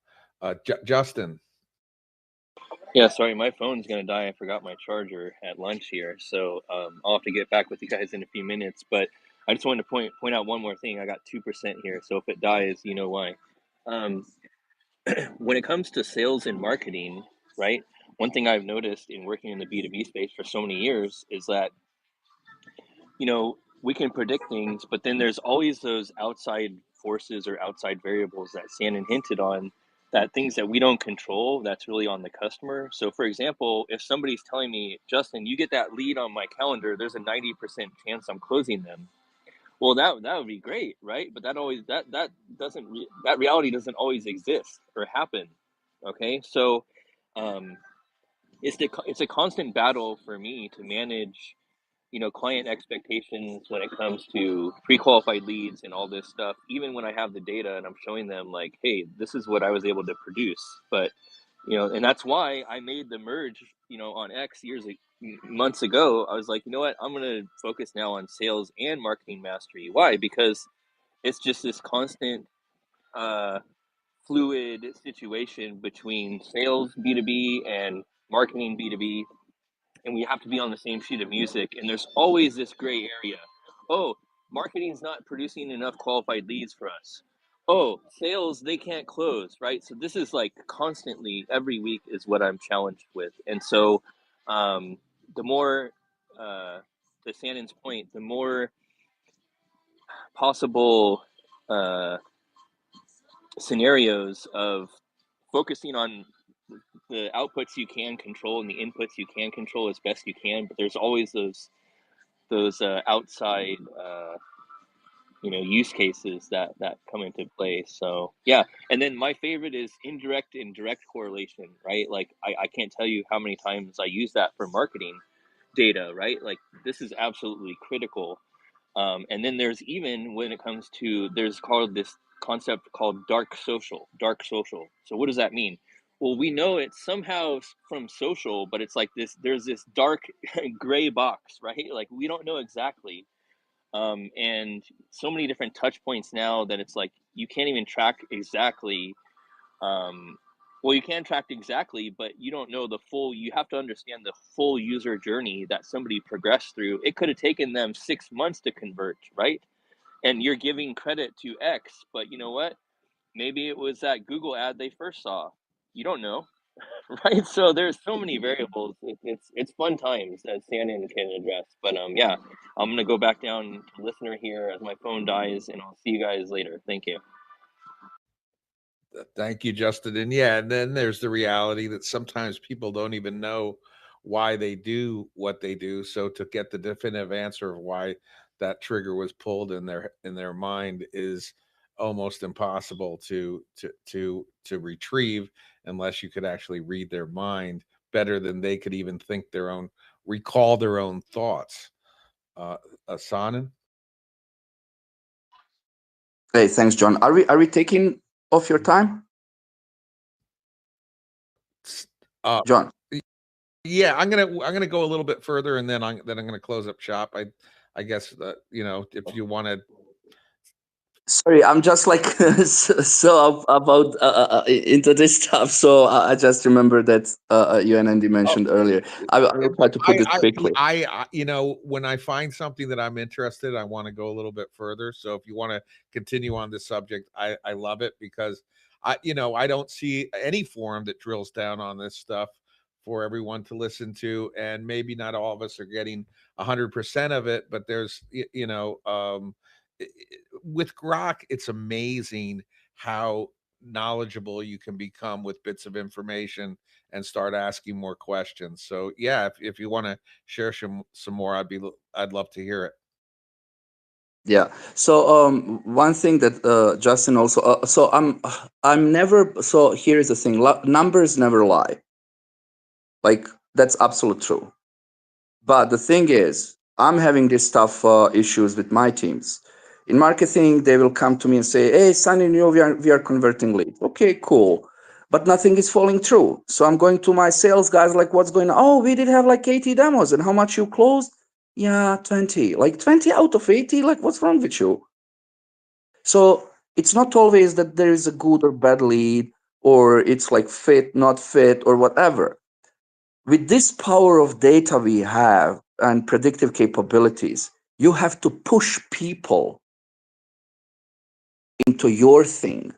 Justin. Yeah, sorry, my phone's gonna die. I forgot my charger at lunch here, so I'll have to get back with you guys in a few minutes. But I just wanted to point out one more thing. I got 2% here, so if it dies, you know why. Um, when it comes to sales and marketing, right? One thing I've noticed in working in the B2B space for so many years is that, we can predict things, but then there's always those outside forces or outside variables that Shannon hinted on, that things that we don't control, that's really on the customer. So for example, if somebody's telling me, Justin, you get that lead on my calendar, there's a 90% chance I'm closing them. Well, that would be great, right? But that reality doesn't always exist or happen. Okay, so um, it's a constant battle for me to manage, client expectations when it comes to pre-qualified leads and all this stuff. Even when I have the data and I'm showing them like, hey, this is what I was able to produce. But and that's why I made the merge, on X months ago. I was like, you know what, I'm gonna focus now on sales and marketing mastery. Why? Because it's just this constant fluid situation between sales B2B and marketing B2B, and we have to be on the same sheet of music. And there's always this gray area. Oh, marketing's not producing enough qualified leads for us. Oh, sales, they can't close, right? So this is like constantly, every week is what I'm challenged with. And so the more, to Shannon's point, the more possible scenarios of focusing on the outputs you can control and the inputs you can control as best you can, but there's always those outside use cases that come into play. So yeah, and then my favorite is indirect and direct correlation, right? Like I can't tell you how many times I use that for marketing data, right? Like this is absolutely critical. And then there's, even when it comes to, there's called this concept called dark social. So what does that mean? Well, we know it's somehow from social, but it's like there's this dark gray box, right? Like we don't know exactly. And so many different touch points now that it's like you can't even track exactly. Well, you can track exactly, but you don't know the full. You have to understand the full user journey that somebody progressed through. It could have taken them 6 months to convert, right? And you're giving credit to X, but you know what? Maybe it was that Google ad they first saw. You don't know, right? So there's so many variables. It's fun times that Shannon can address. But yeah, I'm gonna go back down to listener here as my phone dies, and I'll see you guys later. Thank you. Thank you, Justin. And yeah, and then there's the reality that sometimes people don't even know why they do what they do. So to get the definitive answer of why that trigger was pulled in their mind is almost impossible to retrieve, unless you could actually read their mind better than they could even recall their own thoughts. Asanan? Hey, thanks, John. Are we taking off your time, Uh, John? yeah, I'm gonna go a little bit further, and then I'm gonna close up shop. I guess that if you want to. Sorry, I'm just like so about into this stuff. So I just remember that you and Andy mentioned earlier. I'll try to put this quickly. When I find something that I'm interested, I want to go a little bit further. So if you want to continue on this subject, I love it, because I don't see any forum that drills down on this stuff for everyone to listen to, and maybe not all of us are getting 100% of it, but there's with Grok, it's amazing how knowledgeable you can become with bits of information and start asking more questions. So yeah, if you want to share some more, I'd love to hear it. Yeah. So one thing that Justin also. So I'm never. So here's the thing: numbers never lie. Like that's absolute true. But the thing is, I'm having this tough issues with my teams. In marketing, they will come to me and say, hey, Sunny, we are converting leads. Okay, cool. But nothing is falling through. So I'm going to my sales guys, like, what's going on? Oh, we did have like 80 demos. And how much you closed? Yeah, 20. Like 20 out of 80? Like, what's wrong with you? So it's not always that there is a good or bad lead, or it's like fit, not fit, or whatever. With this power of data we have and predictive capabilities, you have to push people into your thing,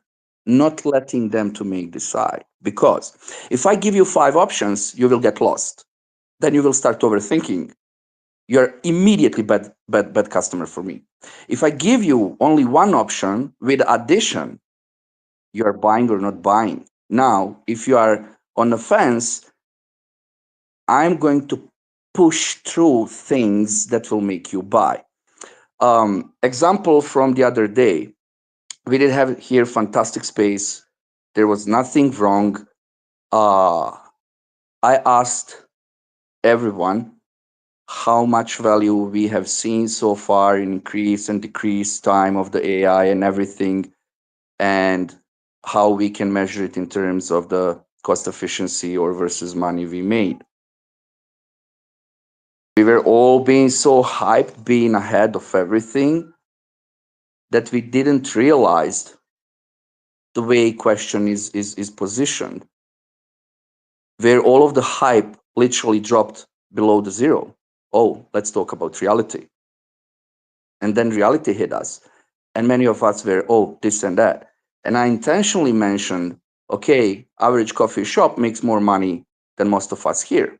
not letting them to make decide. Because if I give you 5 options, you will get lost. Then you will start overthinking. You're immediately bad customer for me. If I give you only one option with addition, you are buying or not buying. Now, if you are on the fence, I'm going to push through things that will make you buy. Example from the other day, we did have here fantastic space. There was nothing wrong. I asked everyone how much value we have seen so far in increase and decrease time of the AI and everything, and how we can measure it in terms of the cost efficiency or versus money we made. We were all being so hyped, being ahead of everything, that we didn't realize the way question is positioned, where all of the hype literally dropped below the zero. Oh, let's talk about reality. And then reality hit us. And many of us were, oh, this and that. And I intentionally mentioned, okay, average coffee shop makes more money than most of us here.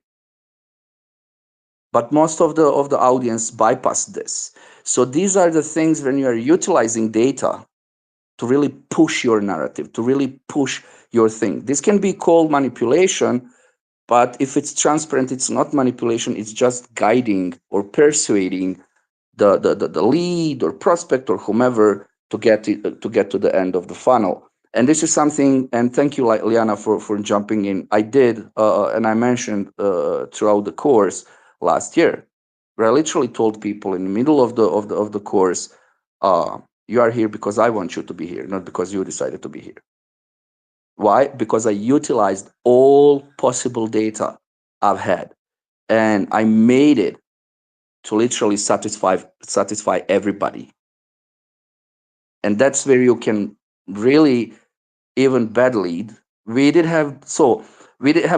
But most of the audience bypassed this. So these are the things when you are utilizing data to really push your narrative, to really push your thing. This can be called manipulation, but if it's transparent, it's not manipulation, it's just guiding or persuading the lead or prospect or whomever to get to the end of the funnel. And this is something, and thank you, Liana, for jumping in. I did, and I mentioned throughout the course last year, where I literally told people in the middle of the course, you are here because I want you to be here, not because you decided to be here. Why? Because I utilized all possible data I've had, and I made it to literally satisfy everybody. And that's where you can really even bad lead. We did have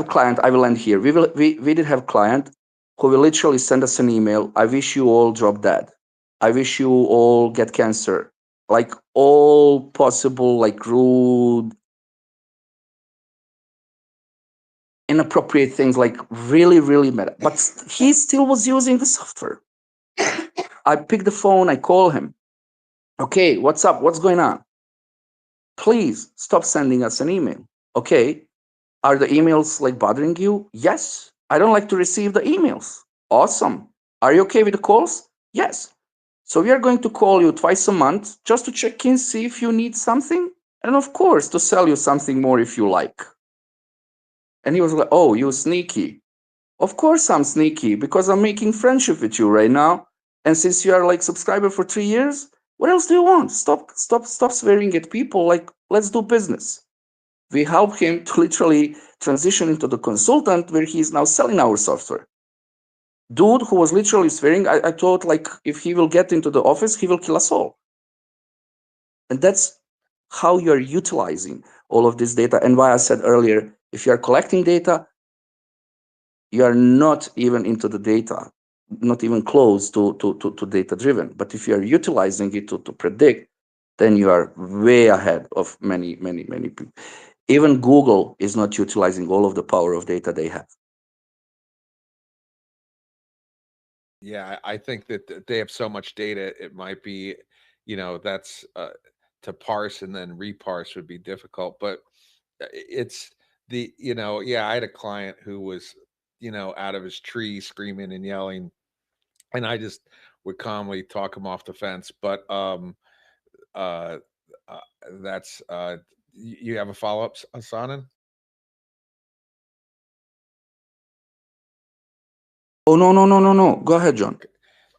client. I will end here. We did have client who will literally send us an email. I wish you all drop dead. I wish you all get cancer. Like all possible, like rude, inappropriate things, like really, really meta. But he still was using the software. I pick the phone, I call him. Okay, what's up? What's going on? Please stop sending us an email. Okay, are the emails like bothering you? Yes. I don't like to receive the emails. Awesome. Are you okay with the calls? Yes. So we are going to call you twice a month just to check in, see if you need something, and of course to sell you something more if you like. And he was like, oh, you sneaky. Of course I'm sneaky because I'm making friendship with you right now. And since you are like subscriber for 3 years, what else do you want? Stop swearing at people. Like, let's do business. We help him to literally transition into the consultant where he is now selling our software. Dude who was literally swearing, I thought like if he will get into the office, he will kill us all. And that's how you're utilizing all of this data. And why I said earlier, if you're collecting data, you are not even into the data, not even close to data driven. But if you are utilizing it to predict, then you are way ahead of many people. Even Google is not utilizing all of the power of data they have. Yeah, I think that they have so much data, it might be, that's to parse and then reparse would be difficult. But it's yeah, I had a client who was, out of his tree screaming and yelling, and I just would calmly talk him off the fence. But uh, uh that's you have a follow up, Sanan? Oh, no. Go ahead, John.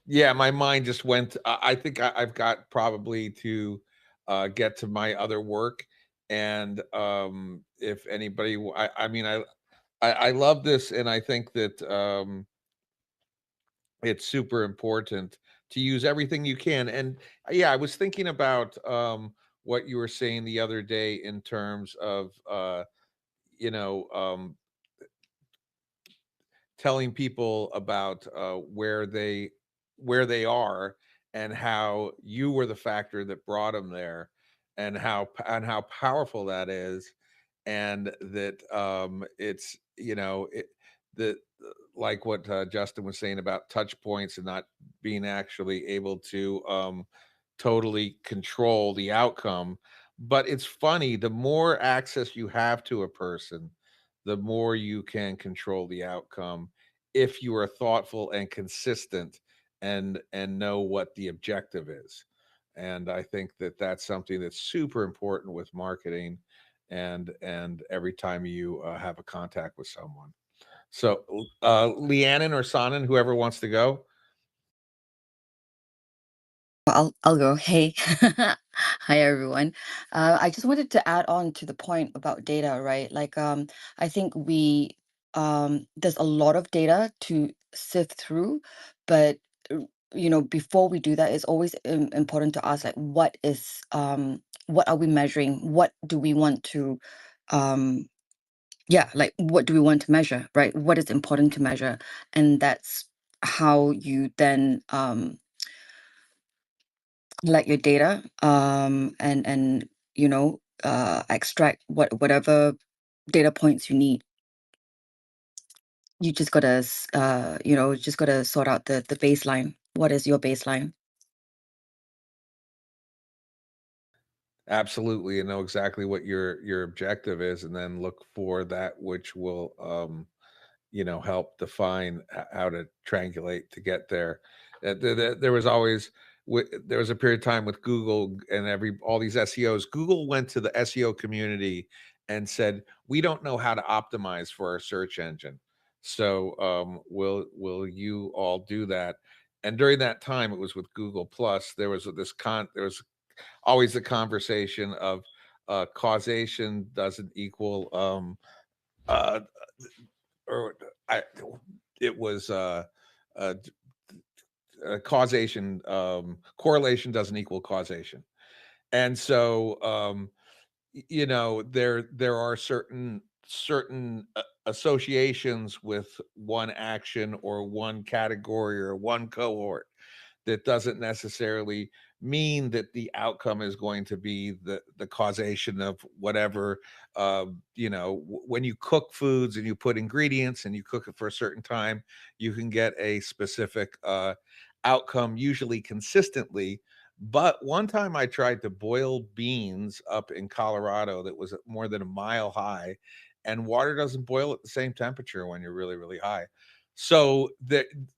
Yeah, my mind just went. I think I've got probably to get to my other work, and if anybody, I mean, I love this, and I think that it's super important to use everything you can. And yeah, I was thinking about what you were saying the other day in terms of you know telling people about where they are, and how you were the factor that brought them there, and how powerful that is, and that it's the like what Justin was saying about touch points and not being actually able to totally control the outcome. But it's funny, the more access you have to a person, the more you can control the outcome if you are thoughtful and consistent, and know what the objective is. And I think that that's something that's super important with marketing, and every time you have a contact with someone. So Leannon or Sonnen, whoever wants to go. I'll go. Hey, hi everyone. I just wanted to add on to the point about data, right? Like, I think there's a lot of data to sift through, but uh, before we do that, it's always important to ask, like, what are we measuring? What do we want to, um, yeah, like, what do we want to measure, right? What is important to measure, and that's how you then like your data, and extract whatever data points you need. You just gotta just gotta sort out the baseline. What is your baseline? Absolutely, and know exactly what your objective is, and then look for that which will help define how to triangulate to get there. There was always there was a period of time with Google and all these SEOs. Google went to the SEO community and said, "We don't know how to optimize for our search engine, so will you all do that?" And during that time, it was with Google Plus. There was always the conversation of causation doesn't equal uh, or I it was uh, causation, correlation doesn't equal causation. And so there are certain associations with one action or one category or one cohort that doesn't necessarily mean that the outcome is going to be the causation of whatever. When you cook foods and you put ingredients and you cook it for a certain time, you can get a specific outcome, usually consistently. But one time I tried to boil beans up in Colorado that was more than a mile high, and water doesn't boil at the same temperature when you're really, really high. So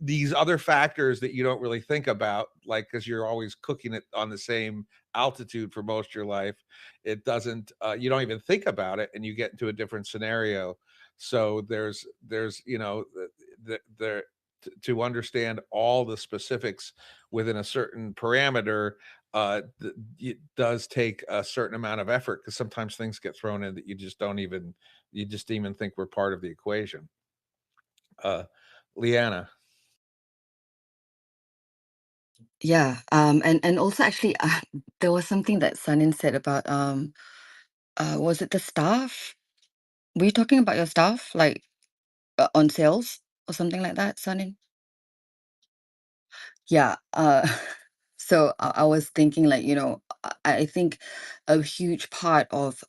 these other factors that you don't really think about, like because you're always cooking it on the same altitude for most of your life, it doesn't. You don't even think about it, and you get into a different scenario. So there's there to understand all the specifics within a certain parameter. It does take a certain amount of effort, because sometimes things get thrown in that you just even think were part of the equation. uh Leanna. Yeah, and also actually, there was something that Sanin said about was it the staff? Were you talking about your staff, like on sales or something like that, Sanin? Yeah. So I was thinking, like, I think a huge part of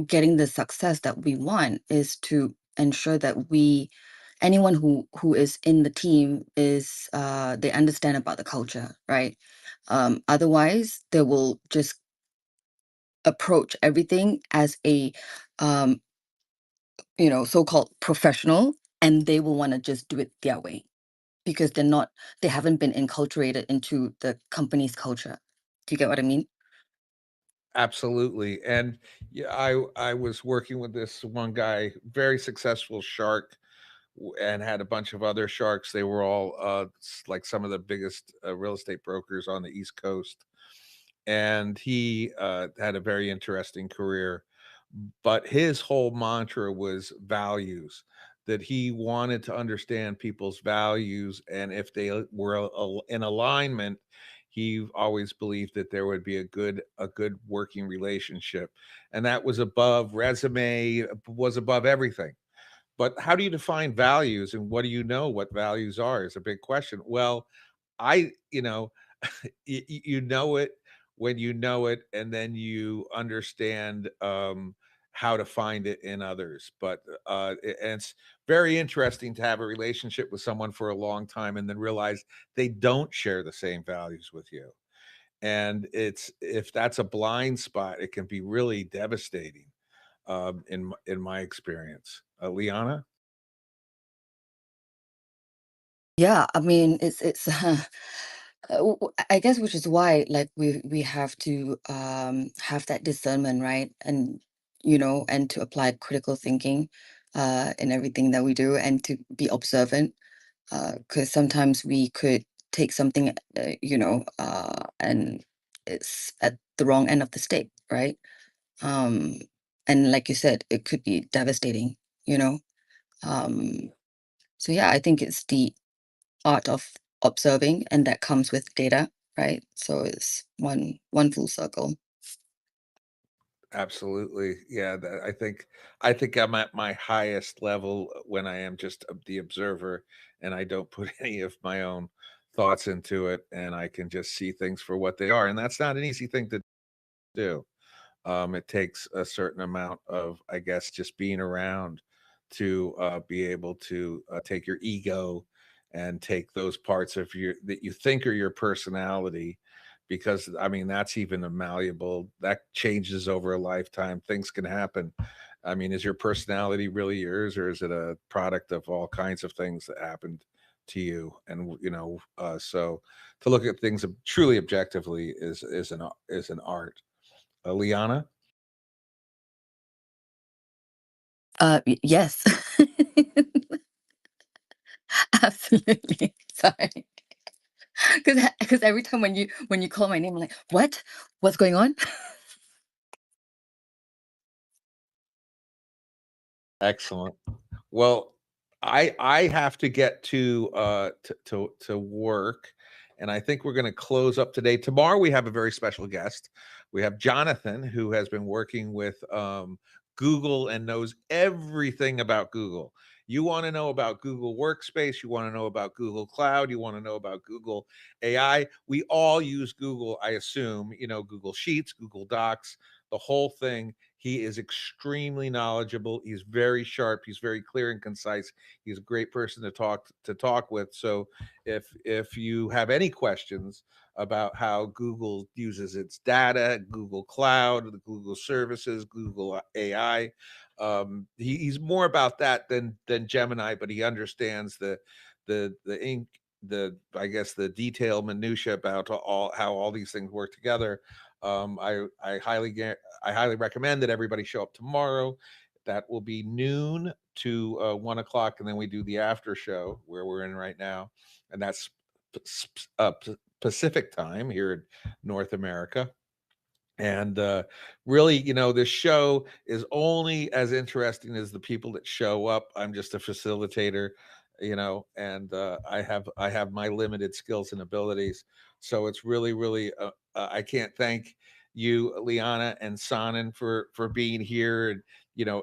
getting the success that we want is to ensure that anyone who is in the team is they understand about the culture, right? Otherwise, they will just approach everything as a um, so-called professional, and they will want to just do it their way because they haven't been enculturated into the company's culture. Do you get what I mean? Absolutely. And yeah, I was working with this one guy, very successful shark, and had a bunch of other sharks. They were all like some of the biggest real estate brokers on the East Coast. And he had a very interesting career. But his whole mantra was values, that he wanted to understand people's values. And if they were in alignment, he always believed that there would be a good working relationship. And that was above resume, was above everything. But how do you define values, and what do you know what values are is a big question. Well, I, you know it when you know it, and then you understand how to find it in others. But and it's very interesting to have a relationship with someone for a long time and then realize they don't share the same values with you. And it's if that's a blind spot, it can be really devastating in my experience. Liana? Yeah, I mean, it's I guess, which is why, like, we have to have that discernment, right? And and to apply critical thinking in everything that we do, and to be observant, because sometimes we could take something, and it's at the wrong end of the stick, right? Um, and like you said, it could be devastating, you know. Um, so yeah, I think it's the art of observing, and that comes with data, right? So it's one full circle. Absolutely. Yeah, I think I'm at my highest level when I am just the observer, and I don't put any of my own thoughts into it, and I can just see things for what they are. And that's not an easy thing to do. It takes a certain amount of, I guess, just being around to be able to take your ego and take those parts of your that you think are your personality, because I mean that's even a malleable that changes over a lifetime. Things can happen. I mean, is your personality really yours, or is it a product of all kinds of things that happened to you? And so to look at things truly objectively is an art. Liana? Yes. Absolutely. Sorry. Because every time when you call my name, I'm like, what? What's going on? Excellent. Well, I have to get to work, and I think we're going to close up today. Tomorrow we have a very special guest. We have Jonathan, who has been working with Google and knows everything about Google. You want to know about Google Workspace, you want to know about Google Cloud, you want to know about Google AI. We all use Google, I assume, Google Sheets, Google Docs, the whole thing. He is extremely knowledgeable. He's very sharp. He's very clear and concise. He's a great person to talk with. So if you have any questions about how Google uses its data, Google Cloud, the Google services, Google AI, he's more about that than Gemini, but he understands the ink the I guess the detail minutia about all how all these things work together. I highly recommend that everybody show up tomorrow. That will be noon to 1 o'clock, and then we do the after show where we're in right now, and that's Pacific time here in North America. And really, this show is only as interesting as the people that show up. I'm just a facilitator, and I have my limited skills and abilities. So it's really, really, I can't thank you, Liana and Sanan, for being here. And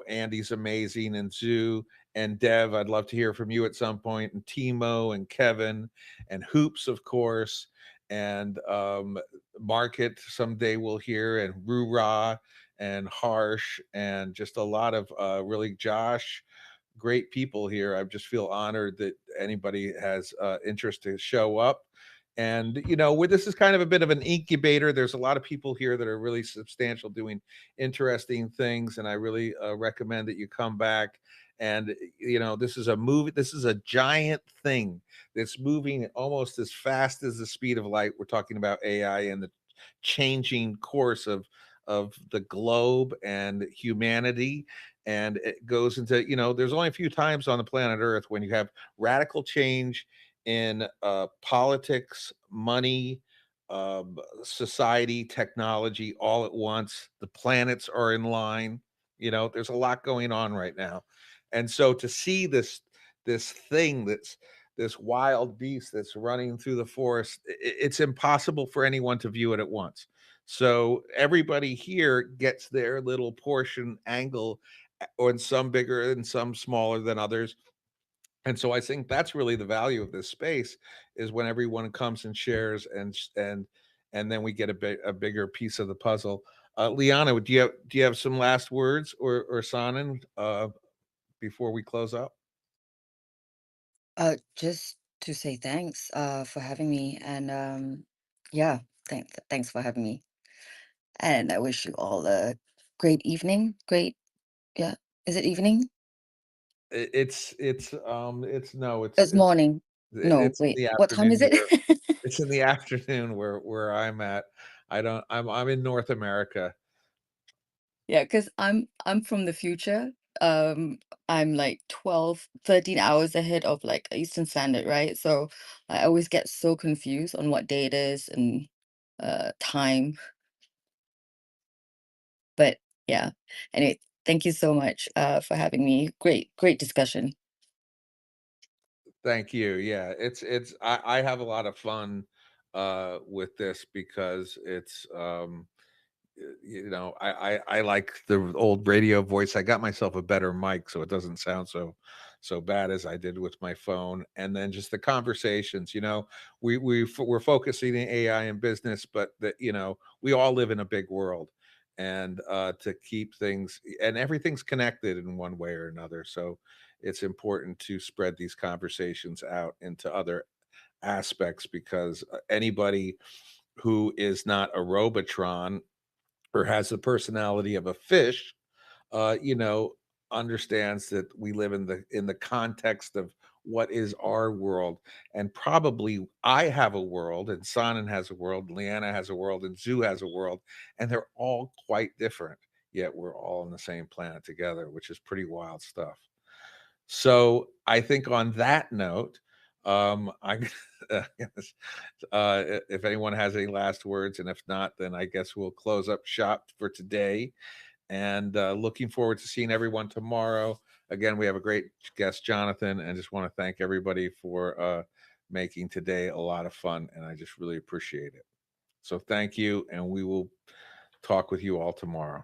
Andy's amazing, and Zoo and Dev. I'd love to hear from you at some point, and Timo and Kevin and Hoops, of course, and Market someday we'll hear, and Rura and Harsh, and just a lot of really Josh, great people here. I just feel honored that anybody has interest to show up. And this is kind of a bit of an incubator. There's a lot of people here that are really substantial, doing interesting things, and I really recommend that you come back. And this is a movie. This is a giant thing that's moving almost as fast as the speed of light. We're talking about AI and the changing course of the globe and humanity. And it goes into, there's only a few times on the planet Earth when you have radical change in politics, money, society, technology all at once. The planets are in line. There's a lot going on right now. And so to see this thing that's this wild beast that's running through the forest, it's impossible for anyone to view it at once. So everybody here gets their little portion angle, or in some bigger and some smaller than others. And so I think that's really the value of this space, is when everyone comes and shares, and then we get a bigger piece of the puzzle. Liana, do you have some last words, or Sanan, before we close up? Just to say thanks for having me, and yeah, thanks for having me. And I wish you all a great evening. Great, yeah. Is it evening? It's no, It's morning. No, it's in wait. the What time afternoon is it? here. It's in the afternoon where I'm at. I'm in North America. Yeah, because I'm from the future. Um, I'm like 12, 13 hours ahead of like Eastern Standard, right? So I always get so confused on what day it is and time. But yeah. Anyway, thank you so much for having me. Great discussion. Thank you. Yeah, I have a lot of fun with this, because it's I like the old radio voice. I got myself a better mic so it doesn't sound so bad as I did with my phone. And then just the conversations, we're focusing in AI in business, but that, we all live in a big world, and to keep things, and everything's connected in one way or another. So it's important to spread these conversations out into other aspects, because anybody who is not a robotron, or has the personality of a fish, uh, you know, understands that we live in the context of what is our world. And probably I have a world, and Sanan has a world, Leanna has a world, and Zoo has a world, and they're all quite different. Yet we're all on the same planet together, which is pretty wild stuff. So I think on that note, I guess, if anyone has any last words, and if not, then I guess we'll close up shop for today. And looking forward to seeing everyone tomorrow. Again, we have a great guest, Jonathan, and just want to thank everybody for making today a lot of fun. And I just really appreciate it. So thank you, and we will talk with you all tomorrow.